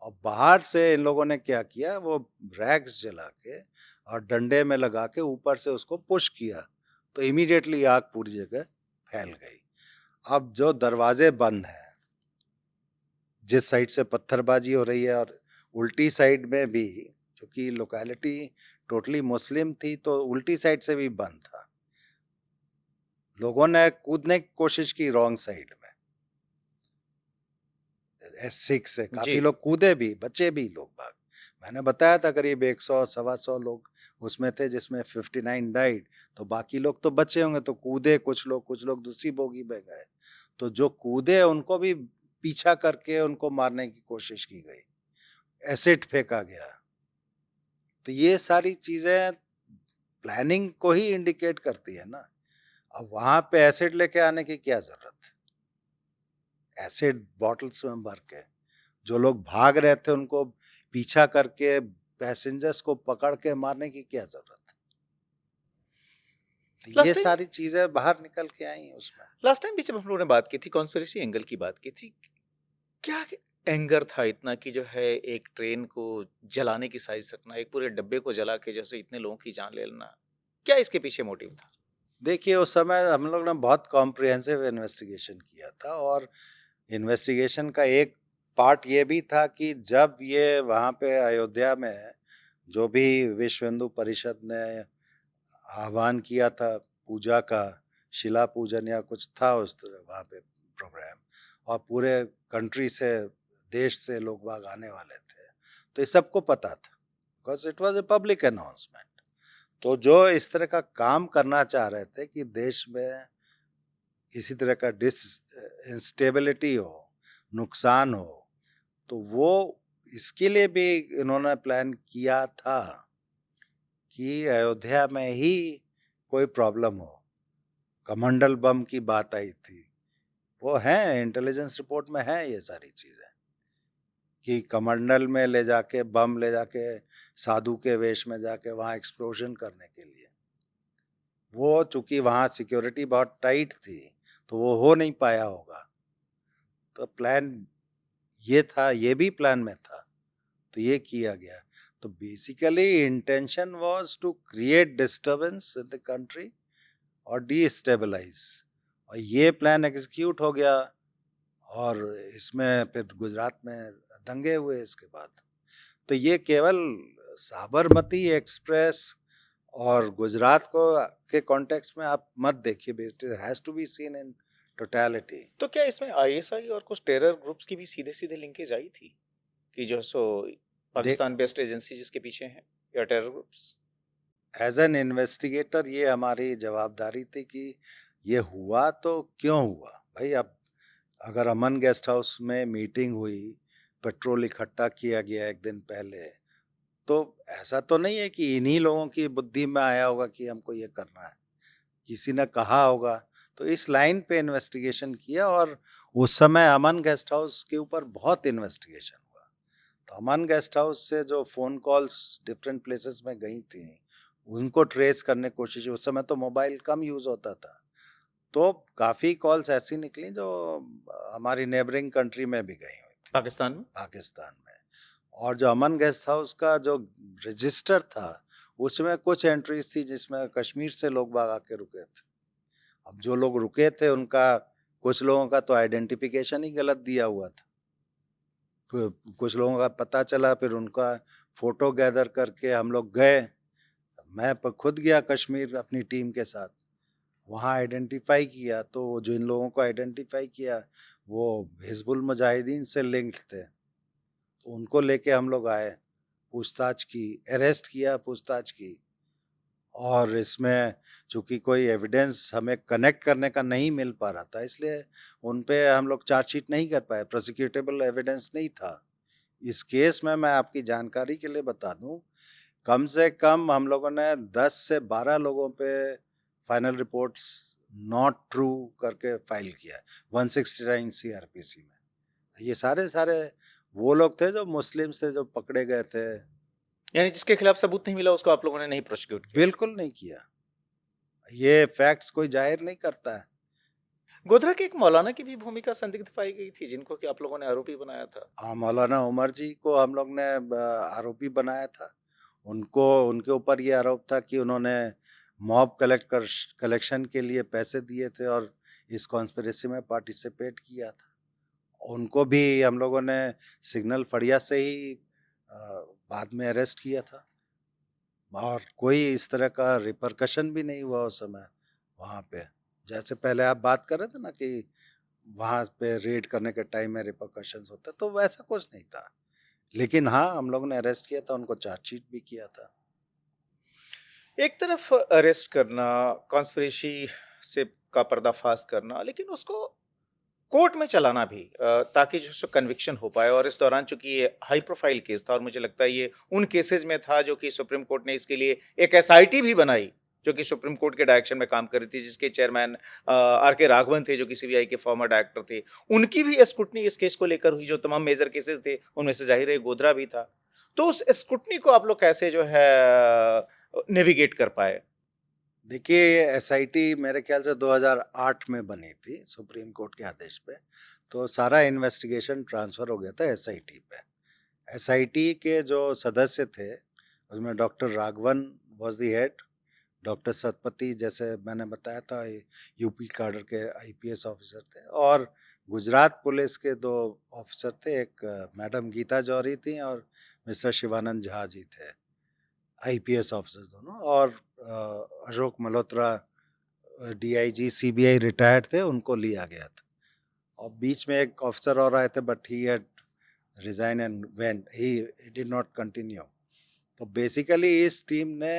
और बाहर से इन लोगों ने क्या किया, वो रैक्स जला के और डंडे में लगा के ऊपर से उसको पुश किया तो इमीडिएटली आग पूरी जगह फैल गई। अब जो दरवाजे बंद हैं, जिस साइड से पत्थरबाजी हो रही है और उल्टी साइड में भी, क्योंकि लोकेलिटी टोटली मुस्लिम थी तो उल्टी साइड से भी बंद था। लोगों ने कूदने की कोशिश की रॉन्ग साइड में, S6 से काफी जी। लोग कूदे भी, बचे भी लोग बाग। मैंने बताया था करीब 100 सवा 100 लोग उसमें थे जिसमें 59 डाइड, तो बाकी लोग तो बचे होंगे तो कूदे कुछ लोग दूसरी बोगी में गए। तो जो कूदे उनको भी पीछा करके उनको मारने की कोशिश की गई, एसिड फेंका गया। तो ये सारी चीजें प्लानिंग को ही इंडिकेट करती है ना। अब वहां पे एसिड लेके आने की क्या जरूरत, एसिड बॉटल्स में भर के जो लोग भाग रहे थे उनको पीछा करके पैसेंजर्स को पकड़ के मारने की क्या जरूरत। तो ये लास्ट टाइम सारी चीजें बाहर निकल के आई उसमें। लास्ट टाइम भी जब हम लोगों ने बात की थी कॉन्स्पिरेसी एंगल की बात की थी, क्या एंगर था इतना कि जो है एक ट्रेन को जलाने की साजिश रखना, एक पूरे डब्बे को जला के जैसे इतने लोगों की जान ले लेना, क्या इसके पीछे मोटिव था? देखिए उस समय हम लोग ने बहुत कॉम्प्रिहेंसिव इन्वेस्टिगेशन किया था और इन्वेस्टिगेशन का एक पार्ट ये भी था कि जब ये वहाँ पे अयोध्या में जो भी विश्व हिंदू परिषद ने आह्वान किया था पूजा का, शिला पूजन या कुछ था उस तरह वहाँ पे प्रोग्राम, और पूरे कंट्री से, देश से लोग बाग आने वाले थे, तो ये सबको पता था because it was a public announcement. तो जो इस तरह का काम करना चाह रहे थे कि देश में किसी तरह का डिस इंस्टेबिलिटी हो, नुकसान हो, तो वो इसके लिए भी इन्होंने प्लान किया था कि अयोध्या में ही कोई प्रॉब्लम हो। कमंडल बम की बात आई थी, वो है इंटेलिजेंस रिपोर्ट में है ये सारी चीजें कि कमंडल में ले जाके बम ले जाके साधु के वेश में जाके वहां एक्सप्लोजन करने के लिए। वो चूंकि वहाँ सिक्योरिटी बहुत टाइट थी तो वो हो नहीं पाया होगा। तो प्लान ये था, ये भी प्लान में था, तो ये किया गया। तो basically intention was to create disturbance in the country और डीस्टेबलाइज, और ये प्लान एग्जीक्यूट हो गया। और इसमें फिर गुजरात में दंगे हुए इसके बाद। तो ये केवल साबरमती एक्सप्रेस और गुजरात को के कॉन्टेक्स्ट में आप मत देखिए, it has to be seen in totality. तो क्या इसमें आईएसआई और कुछ टेरर ग्रुप्स की भी सीधे सीधे लिंकेज आई थी कि जो सो पाकिस्तान बेस्ड एजेंसी जिसके पीछे हैं, या terror groups? As an investigator ये हमारी जवाबदारी थी कि ये हुआ तो क्यों हुआ भाई। अब अगर अमन गेस्ट हाउस में मीटिंग हुई, पेट्रोल इकट्ठा किया गया एक दिन पहले, तो ऐसा तो नहीं है कि इन्हीं लोगों की बुद्धि में आया होगा कि हमको ये करना है, किसी ने कहा होगा। तो इस लाइन पे इन्वेस्टिगेशन किया, और उस समय अमन गेस्ट हाउस के ऊपर बहुत इन्वेस्टिगेशन हुआ। तो अमन गेस्ट हाउस से जो फ़ोन कॉल्स डिफरेंट प्लेसेस में गई थी, उनको ट्रेस करने की कोशिश। उस समय तो मोबाइल कम यूज़ होता था, तो काफ़ी कॉल्स ऐसी निकली जो हमारी नेबरिंग कंट्री में भी गई हुई थी, पाकिस्तान में। पाकिस्तान में। और जो अमन गेस्ट हाउस का जो रजिस्टर था, उसमें कुछ एंट्रीज थी जिसमें कश्मीर से लोग बाग आके रुके थे। अब जो लोग रुके थे उनका, कुछ लोगों का तो आइडेंटिफिकेशन ही गलत दिया हुआ था। कुछ लोगों का पता चला, फिर उनका फोटो गैदर करके हम लोग गए। मैं खुद गया कश्मीर अपनी टीम के साथ, वहाँ आइडेंटिफाई किया। तो जो इन लोगों को आइडेंटिफाई किया वो हिजबुल मुजाहिदीन से लिंक्ड थे, तो उनको लेके हम लोग आए, पूछताछ की, अरेस्ट किया, पूछताछ की। और इसमें चूंकि कोई एविडेंस हमें कनेक्ट करने का नहीं मिल पा रहा था, इसलिए उन पे हम लोग चार्जशीट नहीं कर पाए, प्रोसिक्यूटेबल एविडेंस नहीं था। इस केस में मैं आपकी जानकारी के लिए बता दूं, कम से कम हम लोगों ने 10 से 12 लोगों पे फाइनल रिपोर्ट्स नॉट ट्रू करके फाइल किया 169 सीआरपीसी में। ये सारे सारे वो लोग थे जो मुस्लिम्स थे, जो पकड़े गए थे। यानी जिसके खिलाफ सबूत नहीं मिला उसको आप लोगों ने नहीं प्रोसिक्यूट किया? बिल्कुल नहीं किया, ये फैक्ट्स कोई जाहिर नहीं करता है। गोधरा के एक मौलाना की भी भूमिका संदिग्ध पाई गई थी जिनको कि आप लोगों ने आरोपी बनाया था। हाँ, मौलाना उमर जी को हम लोग ने आरोपी बनाया था। उनको, उनके ऊपर ये आरोप था कि उन्होंने मॉब कलेक्शन के लिए पैसे दिए थे और इस कॉन्स्पिरेसी में पार्टिसिपेट किया था। उनको भी हम लोगों ने सिग्नल फड़िया से ही बाद में अरेस्ट किया था, और कोई इस तरह का रिपरकशन भी नहीं हुआ उस समय वहाँ पे। जैसे पहले आप बात कर रहे थे ना कि वहाँ पे रेड करने के टाइम में रिपरकशंस होते, तो वैसा कुछ नहीं था। लेकिन हाँ, हम लोगों ने अरेस्ट किया था, उनको चार्जशीट भी किया था। एक तरफ अरेस्ट करना, कॉन्स्पिरेसी से का पर्दाफाश करना, लेकिन उसको कोर्ट में चलाना भी ताकि जो सो कन्विक्शन हो पाए। और इस दौरान चूंकि ये हाई प्रोफाइल केस था और मुझे लगता है ये उन केसेज में था जो कि सुप्रीम कोर्ट ने इसके लिए एक एसआईटी भी बनाई जो कि सुप्रीम कोर्ट के डायरेक्शन में काम कर रही थी, जिसके चेयरमैन आर के राघवन थे जो कि सीबीआई के फॉर्मर डायरेक्टर थे। उनकी भी स्क्रूटनी इस केस को लेकर हुई। जो तमाम मेजर केसेस थे उनमें से जाहिर है गोधरा भी था। तो उस स्क्रूटनी को आप लोग कैसे जो है नेविगेट कर पाए? देखिए, एसआईटी मेरे ख्याल से 2008 में बनी थी सुप्रीम कोर्ट के आदेश पे। तो सारा इन्वेस्टिगेशन ट्रांसफ़र हो गया था एसआईटी पे। एसआईटी के जो सदस्य थे, उसमें doctor Raghavan was the head, doctor Satpathy, जैसे मैंने बताया था, यूपी काडर के आईपीएस ऑफिसर थे, और गुजरात पुलिस के 2 ऑफिसर थे, एक मैडम गीता जौहरी थी और मिस्टर शिवानंद झा जी थे, आईपीएस ऑफिसर्स दोनों। और Ashok Malhotra DIG CBI retired थे, उनको लिया गया था। और बीच में एक ऑफिसर और आए थे, but he had resign and went, he did not continue. तो बेसिकली इस टीम ने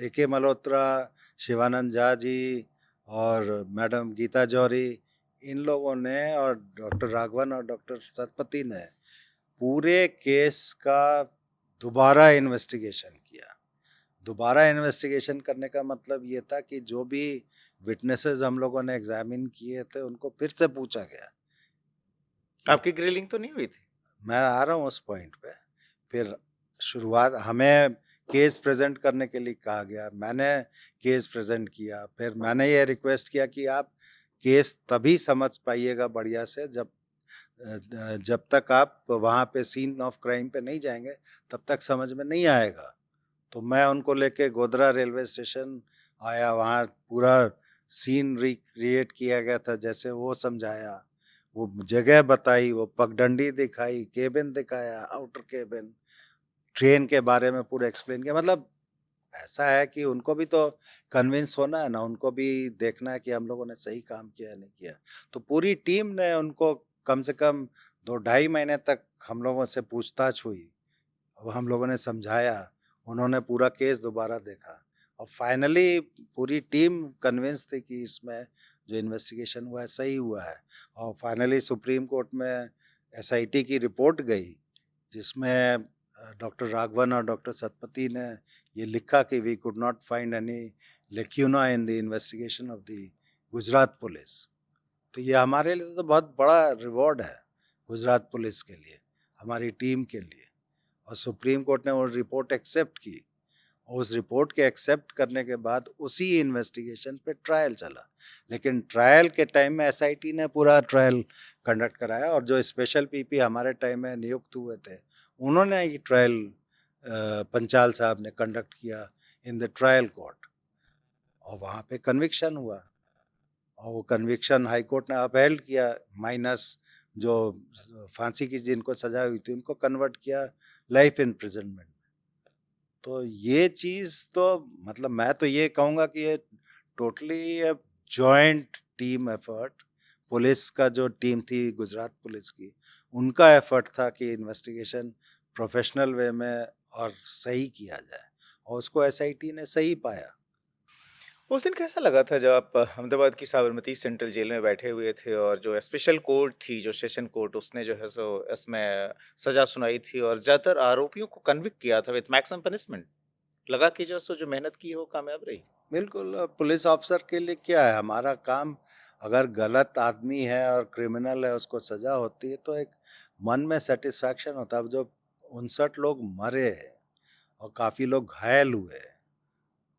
ए.के. मल्होत्रा, शिवानंद झा जी और मैडम गीता जौहरी, इन लोगों ने, और डॉक्टर राघवन और डॉक्टर सतपति ने पूरे केस का दोबारा इन्वेस्टिगेशन किया। दोबारा इन्वेस्टिगेशन करने का मतलब ये था कि जो भी विटनेसेस हम लोगों ने एग्जामिन किए थे उनको फिर से पूछा गया। आपकी ग्रिलिंग तो नहीं हुई थी? मैं आ रहा हूँ उस पॉइंट पे। फिर शुरुआत, हमें केस प्रेजेंट करने के लिए कहा गया, मैंने केस प्रेजेंट किया। फिर मैंने ये रिक्वेस्ट किया कि आप केस तभी समझ पाइएगा बढ़िया से जब तक आप वहाँ पे सीन ऑफ क्राइम पे नहीं जाएंगे तब तक समझ में नहीं आएगा। तो मैं उनको लेके गोधरा रेलवे स्टेशन आया, वहाँ पूरा सीन रिक्रिएट किया गया था, जैसे वो समझाया, वो जगह बताई, वो पगडंडी दिखाई, केबिन दिखाया, आउटर केबिन, ट्रेन के बारे में पूरा एक्सप्लेन किया। मतलब ऐसा है कि उनको भी तो कन्विंस होना है ना, उनको भी देखना है कि हम लोगों ने सही काम किया नहीं किया। तो पूरी टीम ने उनको कम से कम 2 ढाई महीने तक हम लोगों से पूछताछ हुई। अब हम लोगों ने समझाया, उन्होंने पूरा केस दोबारा देखा और फाइनली पूरी टीम कन्विंस थी कि इसमें जो इन्वेस्टिगेशन हुआ है सही हुआ है। और फाइनली सुप्रीम कोर्ट में एसआईटी की रिपोर्ट गई, जिसमें डॉक्टर राघवन और डॉक्टर सतपति ने ये लिखा कि we could not find any lacuna in the investigation of the Gujarat police. तो ये हमारे लिए तो बहुत बड़ा रिवॉर्ड है, गुजरात पुलिस के लिए, हमारी टीम के लिए। और सुप्रीम कोर्ट ने वो रिपोर्ट एक्सेप्ट की और उस रिपोर्ट के एक्सेप्ट करने के बाद उसी इन्वेस्टिगेशन पे ट्रायल चला। लेकिन ट्रायल के टाइम में एसआईटी ने पूरा ट्रायल कंडक्ट कराया और जो स्पेशल पीपी हमारे टाइम में नियुक्त हुए थे उन्होंने ये ट्रायल पंचाल साहब ने कंडक्ट किया इन द ट्रायल कोर्ट और वहाँ पे कन्विक्शन हुआ। और वो कन्विक्शन हाई कोर्ट ने अपहेल्ड किया, माइनस जो फांसी की जिनको सजा हुई थी उनको कन्वर्ट किया लाइफ इम्प्रिजनमेंट। तो ये चीज़ तो मतलब मैं तो ये कहूँगा कि ये totally joint team effort, police का जो टीम थी गुजरात पुलिस की, उनका एफर्ट था कि इन्वेस्टिगेशन प्रोफेशनल वे में और सही किया जाए और उसको एसआईटी ने सही पाया। उस दिन कैसा लगा था जब आप अहमदाबाद की साबरमती सेंट्रल जेल में बैठे हुए थे और जो स्पेशल कोर्ट थी, जो सेशन कोर्ट, उसने जो है सो इसमें सजा सुनाई थी और ज्यादातर आरोपियों को कन्विक्ट किया था विथ मैक्सिमम पनिशमेंट? लगा कि जो सो जो मेहनत की हो कामयाब रही? बिल्कुल, पुलिस ऑफिसर के लिए क्या है, हमारा काम, अगर गलत आदमी है और क्रिमिनल है उसको सजा होती है तो एक मन में सेटिस्फैक्शन होता है। अब जो 59 लोग मरे हैं और काफ़ी लोग घायल हुए हैं,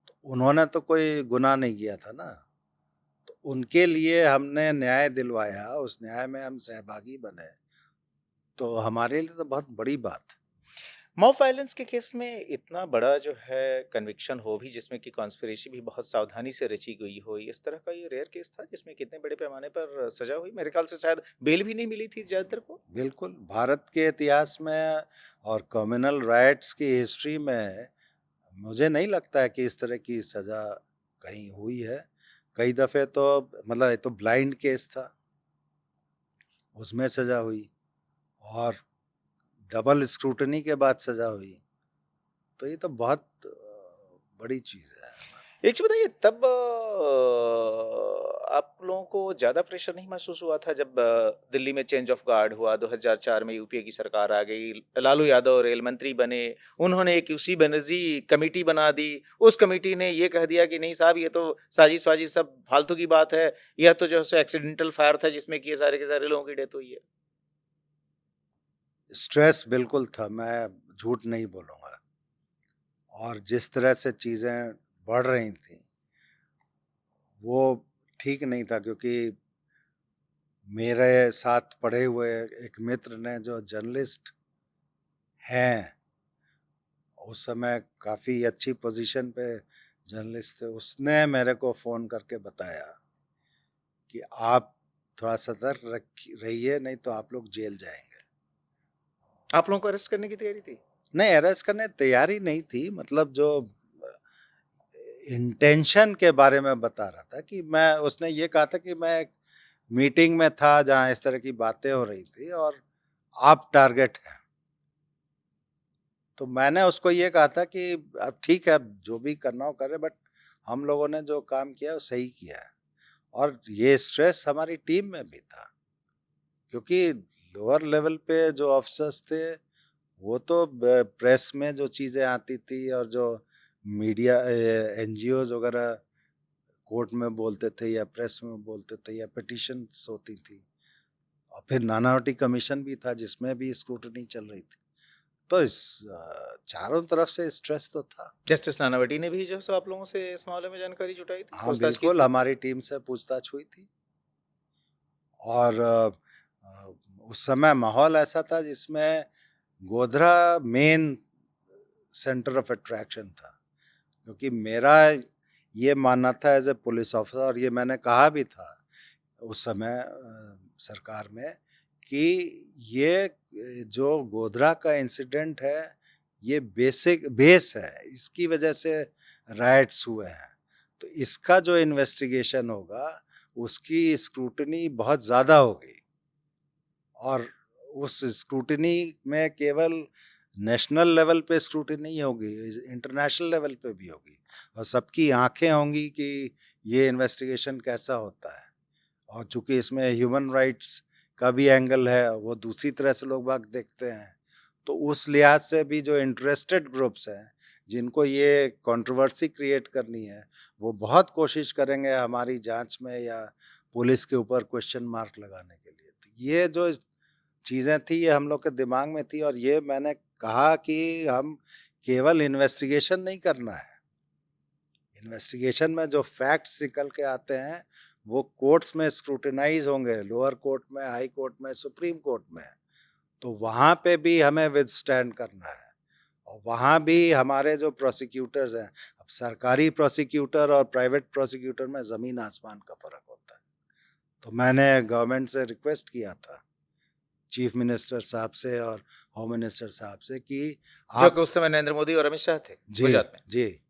तो उन्होंने तो कोई गुनाह नहीं किया था ना, तो उनके लिए हमने न्याय दिलवाया, उस न्याय में हम सहभागी बने, तो हमारे लिए तो बहुत बड़ी बात। मॉब वायलेंस के केस में इतना बड़ा जो है कन्विक्शन हो भी, जिसमें कि कॉन्स्पिरेसी भी बहुत सावधानी से रची गई हो, इस तरह का ये रेयर केस था जिसमें कितने बड़े पैमाने पर सजा हुई। मेरे ख्याल से शायद बेल भी नहीं मिली थी ज्यादातर को। बिल्कुल, भारत के इतिहास में और कम्युनल राइट्स की हिस्ट्री में मुझे नहीं लगता है कि इस तरह की सज़ा कहीं हुई है। कई दफ़े तो मतलब ये तो ब्लाइंड केस था, उसमें सज़ा हुई और डबल स्क्रूटनी के बाद सज़ा हुई। तो ये तो बहुत बड़ी चीज़ है। एक चीज बताइए, तब आप लोगों को ज्यादा प्रेशर नहीं महसूस हुआ था जब दिल्ली में चेंज ऑफ गार्ड हुआ, 2004 में यूपीए की सरकार आ गई, लालू यादव रेल मंत्री बने, उन्होंने एक यूसी बनर्जी कमेटी बना दी, उस कमेटी ने ये कह दिया कि नहीं साहब ये तो साजिश वाजिश सब फालतू की बात है, यह तो जो है एक्सीडेंटल फायर था जिसमें कि ये सारे के सारे लोगों की डेथ हुई है? स्ट्रेस बिल्कुल था, मैं झूठ नहीं बोलूँगा। और जिस तरह से चीज़ें बढ़ रही थीं, वो ठीक नहीं था, क्योंकि मेरे साथ पढ़े हुए एक मित्र ने, जो जर्नलिस्ट हैं, उस समय काफ़ी अच्छी पोजीशन पे जर्नलिस्ट थे, उसने मेरे को फ़ोन करके बताया कि आप थोड़ा सतर्क रहिए, नहीं तो आप लोग जेल जाएंगे। आप लोगों को अरेस्ट करने की तैयारी थी? नहीं, अरेस्ट करने तैयारी नहीं थी, मतलब जो इंटेंशन के बारे में बता रहा था कि मैं, उसने ये कहा था कि मैं एक मीटिंग में था जहाँ इस तरह की बातें हो रही थी और आप टारगेट हैं। तो मैंने उसको ये कहा था कि अब ठीक है, अब जो भी करना हो करे, बट हम लोगों ने जो काम किया वो सही किया है। और ये स्ट्रेस हमारी टीम में भी था, क्योंकि लोअर लेवल पे जो ऑफिसर्स थे वो तो प्रेस में जो चीज़ें आती थी और जो मीडिया एनजीओज वगैरह कोर्ट में बोलते थे या प्रेस में बोलते थे या पिटिशन्स होती थी, और फिर नानावटी कमीशन भी था जिसमें भी स्क्रूटनी चल रही थी। तो इस चारों तरफ से स्ट्रेस तो था। जस्टिस नानावटी ने भी जो है सो आप लोगों से इस मामले में जानकारी जुटाई थी, हाँ पूछताछ की बिल्कुल, थी? हमारी टीम से पूछताछ हुई थी और उस समय माहौल ऐसा था जिसमें Godhra main centre of attraction था, क्योंकि मेरा ये मानना था एज ए पुलिस ऑफिसर, और ये मैंने कहा भी था उस समय सरकार में, कि ये जो गोधरा का इंसिडेंट है ये बेसिक बेस है, इसकी वजह से राइट्स हुए हैं, तो इसका जो इन्वेस्टिगेशन होगा उसकी स्क्रूटनी बहुत ज़्यादा होगी, और उस स्क्रूटनी में केवल नेशनल लेवल पे स्क्रूटनी नहीं होगी, इंटरनेशनल लेवल पे भी होगी, और सबकी आंखें होंगी कि ये इन्वेस्टिगेशन कैसा होता है। और चूंकि इसमें ह्यूमन राइट्स का भी एंगल है, वो दूसरी तरह से लोग बाग देखते हैं, तो उस लिहाज से भी जो इंटरेस्टेड ग्रुप्स हैं जिनको ये कंट्रोवर्सी क्रिएट करनी है, वो बहुत कोशिश करेंगे हमारी जांच में या पुलिस के ऊपर क्वेश्चन मार्क लगाने के लिए। तो ये जो चीज़ें थी ये हम लोग के दिमाग में थी, और ये मैंने कहा कि हम केवल इन्वेस्टिगेशन नहीं करना है, इन्वेस्टिगेशन में जो फैक्ट्स निकल के आते हैं वो कोर्ट्स में स्क्रूटिनाइज होंगे, लोअर कोर्ट में, हाई कोर्ट में, सुप्रीम कोर्ट में, तो वहाँ पे भी हमें विदस्टैंड करना है, और वहाँ भी हमारे जो प्रोसिक्यूटर्स हैं, अब सरकारी प्रोसिक्यूटर और प्राइवेट प्रोसिक्यूटर में ज़मीन आसमान का फ़र्क होता है। तो मैंने गवर्नमेंट से रिक्वेस्ट किया था, चीफ मिनिस्टर साहब से और होम मिनिस्टर साहब से, कि जो आप कि उस समय नरेंद्र मोदी और अमित शाह थे जी गुजरात में। जी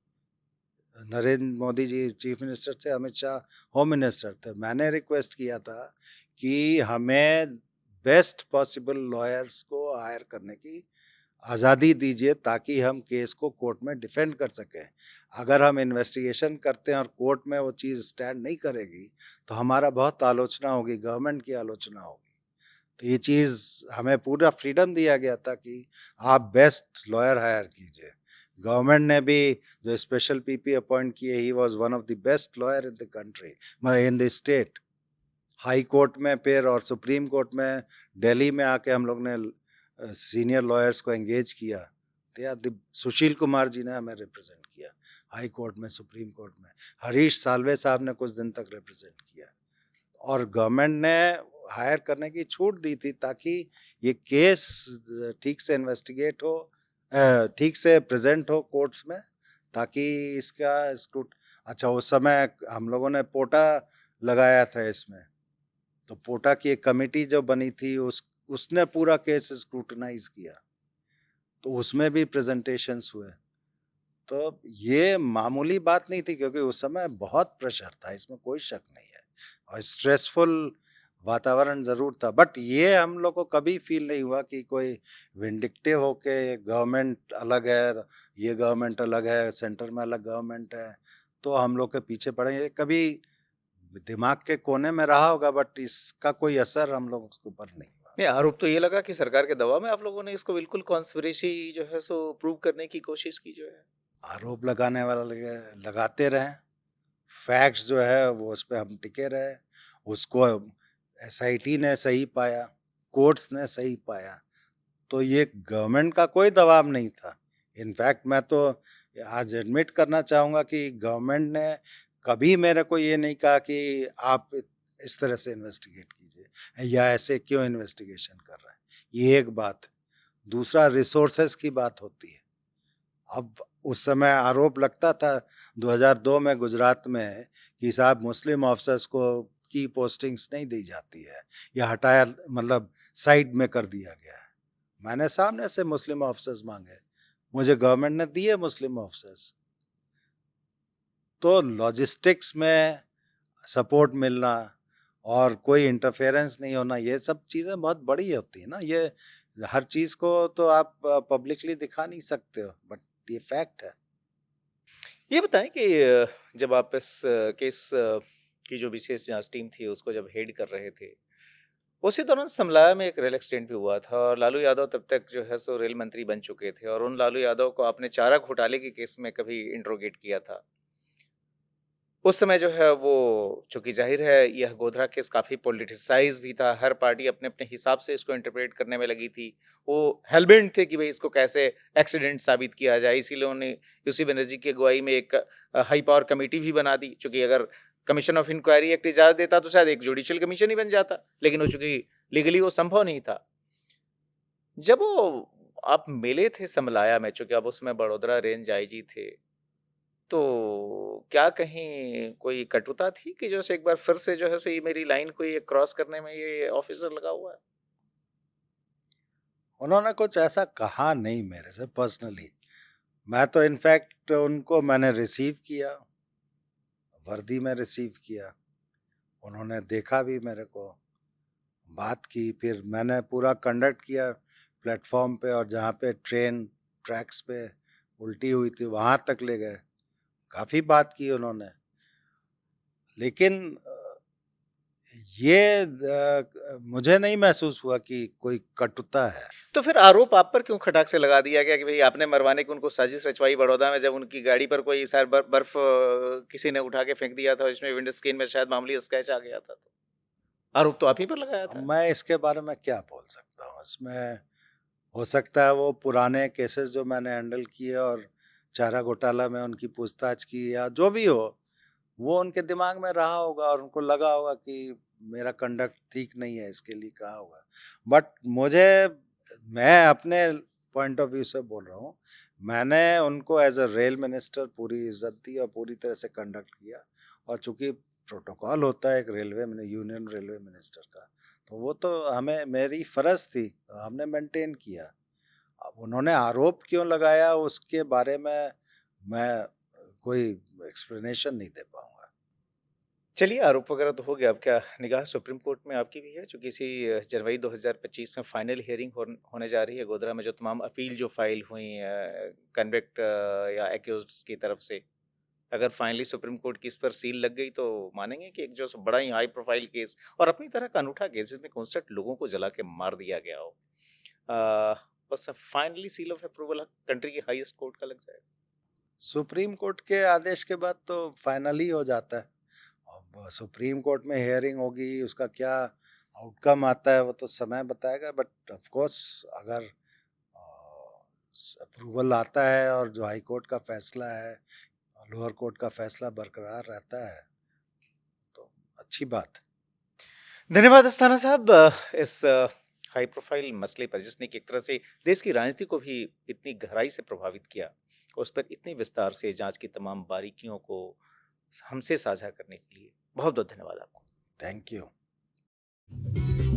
नरेंद्र मोदी जी चीफ मिनिस्टर थे, अमित शाह होम मिनिस्टर थे, मैंने रिक्वेस्ट किया था कि हमें बेस्ट पॉसिबल लॉयर्स को हायर करने की आज़ादी दीजिए ताकि हम केस को कोर्ट में डिफेंड कर सकें। अगर हम इन्वेस्टिगेशन करते हैं और कोर्ट में वो चीज़ स्टैंड नहीं करेगी तो हमारा बहुत आलोचना होगी, गवर्नमेंट की आलोचना होगी। तो ये चीज़ हमें पूरा फ्रीडम दिया गया था कि आप बेस्ट लॉयर हायर कीजिए। गवर्नमेंट ने भी जो स्पेशल पीपी अपॉइंट किए, he was one of the best lawyer in the country, in the state. High court में फिर और सुप्रीम कोर्ट में दिल्ली में आके हम लोग ने सीनियर लॉयर्स को एंगेज किया। सुशील कुमार जी ने हमें रिप्रेजेंट किया हाई कोर्ट में, सुप्रीम कोर्ट में। हरीश साल्वे साहब ने कुछ दिन तक रिप्रेजेंट किया, और गवर्नमेंट ने हायर करने की छूट दी थी ताकि ये केस ठीक से इन्वेस्टिगेट हो, ठीक से प्रेजेंट हो कोर्ट्स में, ताकि इसका स्क्रूट। अच्छा, उस समय हम लोगों ने पोटा लगाया था इसमें, तो पोटा की एक कमेटी जो बनी थी उसने पूरा केस स्क्रूटनाइज किया, तो उसमें भी प्रेजेंटेशंस हुए। तो ये मामूली बात नहीं थी, क्योंकि उस समय बहुत प्रेशर था, इसमें कोई शक नहीं है, और स्ट्रेसफुल वातावरण ज़रूर था, बट ये हम लोग को कभी फील नहीं हुआ कि कोई विंडिक्टिव होके गवर्नमेंट अलग है, ये गवर्नमेंट अलग है, सेंटर में अलग गवर्नमेंट है, तो हम लोग के पीछे पड़ेंगे। कभी दिमाग के कोने में रहा होगा, बट इसका कोई असर हम लोगों के ऊपर नहीं हुआ। नहीं, आरोप तो ये लगा कि सरकार के दबाव में आप लोगों ने इसको बिल्कुल कॉन्स्पिरेसी जो है सो प्रूव करने की कोशिश की जो है। आरोप लगाने वाले लगाते रहें, फैक्ट्स जो है वो उस पर हम टिके रहे, उसको एसआईटी ने सही पाया, कोर्ट्स ने सही पाया, तो ये गवर्नमेंट का कोई दबाव नहीं था। इनफैक्ट मैं तो आज एडमिट करना चाहूँगा कि गवर्नमेंट ने कभी मेरे को ये नहीं कहा कि आप इस तरह से इन्वेस्टिगेट कीजिए या ऐसे क्यों इन्वेस्टिगेशन कर रहे हैं। ये एक बात। दूसरा, रिसोर्सेज की बात होती है। अब उस समय आरोप लगता था 2002 में गुजरात में कि साहब मुस्लिम ऑफिसर्स को की पोस्टिंग्स नहीं दी जाती है या हटाया, मतलब साइड में कर दिया गया है। मैंने सामने से मुस्लिम ऑफिसर्स मांगे, मुझे गवर्नमेंट ने दिए मुस्लिम ऑफिसर्स। तो लॉजिस्टिक्स में सपोर्ट मिलना और कोई इंटरफेरेंस नहीं होना, ये सब चीज़ें बहुत बड़ी होती है ना। ये हर चीज़ को तो आप पब्लिकली दिखा नहीं सकते हो, बट ये फैक्ट है। ये बताएं कि जब आप इस केस की जो विशेष जांच टीम थी उसको जब हेड कर रहे थे, उसी दौरान समलाया में एक रेल एक्सीडेंट भी हुआ था और लालू यादव तब तक जो है सो रेल मंत्री बन चुके थे, और उन लालू यादव को आपने चारा घोटाले के केस में कभी इंट्रोगेट किया था। उस समय जो है वो, चूंकि जाहिर है यह गोधरा केस काफी पॉलिटिसाइज भी था, हर पार्टी अपने अपने हिसाब से इसको इंटरप्रेट करने में लगी थी। वो हेलबेंट थे कि भाई इसको कैसे एक्सीडेंट साबित किया जाए, इसीलिए उन्होंने यूसी बनर्जी की अगुवाई में एक हाई पावर कमेटी भी बना दी। चूंकि अगर कमीशन ऑफ इंक्वायरी एक्ट इजाजत देता तो शायद एक जुडिशियल कमीशन ही बन जाता, लेकिन वो चूंकि लीगली वो संभव नहीं था। जब वो आप मिले थे समलाया में, चूंकि आप उसमें बड़ोदरा रेंज आईजी थे, तो क्या कहीं कोई कटुता थी कि जैसे एक बार फिर से जो है सो ये मेरी लाइन को ये क्रॉस करने में ये ऑफिसर लगा हुआ है? उन्होंने कुछ ऐसा कहा नहीं मेरे से पर्सनली। मैं तो इनफैक्ट उनको मैंने रिसीव किया, वर्दी में रिसीव किया, उन्होंने देखा भी मेरे को, बात की, फिर मैंने पूरा कंडक्ट किया प्लेटफॉर्म पे, और जहाँ पे ट्रेन ट्रैक्स पे उल्टी हुई थी वहाँ तक ले गए, काफ़ी बात की उन्होंने। लेकिन मुझे नहीं महसूस हुआ कि कोई कटुता है। तो फिर आरोप आप पर क्यों खटाक से लगा दिया गया कि भाई आपने मरवाने की उनको साजिश रचवाई बड़ौदा में, जब उनकी गाड़ी पर कोई शायद बर्फ किसी ने उठा के फेंक दिया था, इसमें विंडो स्क्रीन में शायद मामूली स्क्रैच आ गया था, तो आरोप तो आप ही पर लगाया अब था। मैं इसके बारे में क्या बोल सकता हूँ, इसमें हो सकता है वो पुराने केसेस जो मैंने हैंडल किए और चारा घोटाला में उनकी पूछताछ की, या जो भी हो, वो उनके दिमाग में रहा होगा और उनको लगा होगा कि मेरा कंडक्ट ठीक नहीं है, इसके लिए कहा होगा। बट मैं अपने पॉइंट ऑफ व्यू से बोल रहा हूँ, मैंने उनको एज अ रेल मिनिस्टर पूरी इज्जत दी और पूरी तरह से कंडक्ट किया। और चूंकि प्रोटोकॉल होता है एक रेलवे में, यूनियन रेलवे मिनिस्टर का, तो वो तो हमें, मेरी फर्ज थी, हमने मेंटेन किया। अब उन्होंने आरोप क्यों लगाया उसके बारे में मैं कोई एक्सप्लेनेशन नहीं दे पाऊंगा। चलिए, आरोप वगैरह तो हो गया, अब क्या निगाह सुप्रीम कोर्ट में आपकी भी है, चूंकि इसी जनवरी 2025 में फाइनल हियरिंग होने जा रही है गोधरा में, जो तमाम अपील जो फाइल हुई कन्विक्ट या एक्यूज्ड की तरफ से, अगर फाइनली सुप्रीम कोर्ट की इस पर सील लग गई तो मानेंगे कि एक जो बड़ा ही हाई प्रोफाइल केस और अपनी तरह का अनूठा केस, जिसमें 59 लोगों को जला के मार दिया गया हो, बस finally seal of approval country की हाईएस्ट कोर्ट का लग जाएगा? सुप्रीम कोर्ट के आदेश के बाद तो फाइनली हो जाता है। अब सुप्रीम कोर्ट में हियरिंग होगी, उसका क्या आउटकम आता है वो तो समय बताएगा। बट ऑफ कोर्स अगर अप्रूवल आता है और जो हाई कोर्ट का फैसला है, लोअर कोर्ट का फैसला बरकरार रहता है, तो अच्छी बात है। धन्यवाद अस्थाना साहब, इस हाई प्रोफाइल मसले पर, जिसने कि एक तरह से देश की राजनीति को भी इतनी गहराई से प्रभावित किया, उस पर इतने विस्तार से जांच की तमाम बारीकियों को हमसे साझा करने के लिए बहुत बहुत धन्यवाद आपको। Thank you.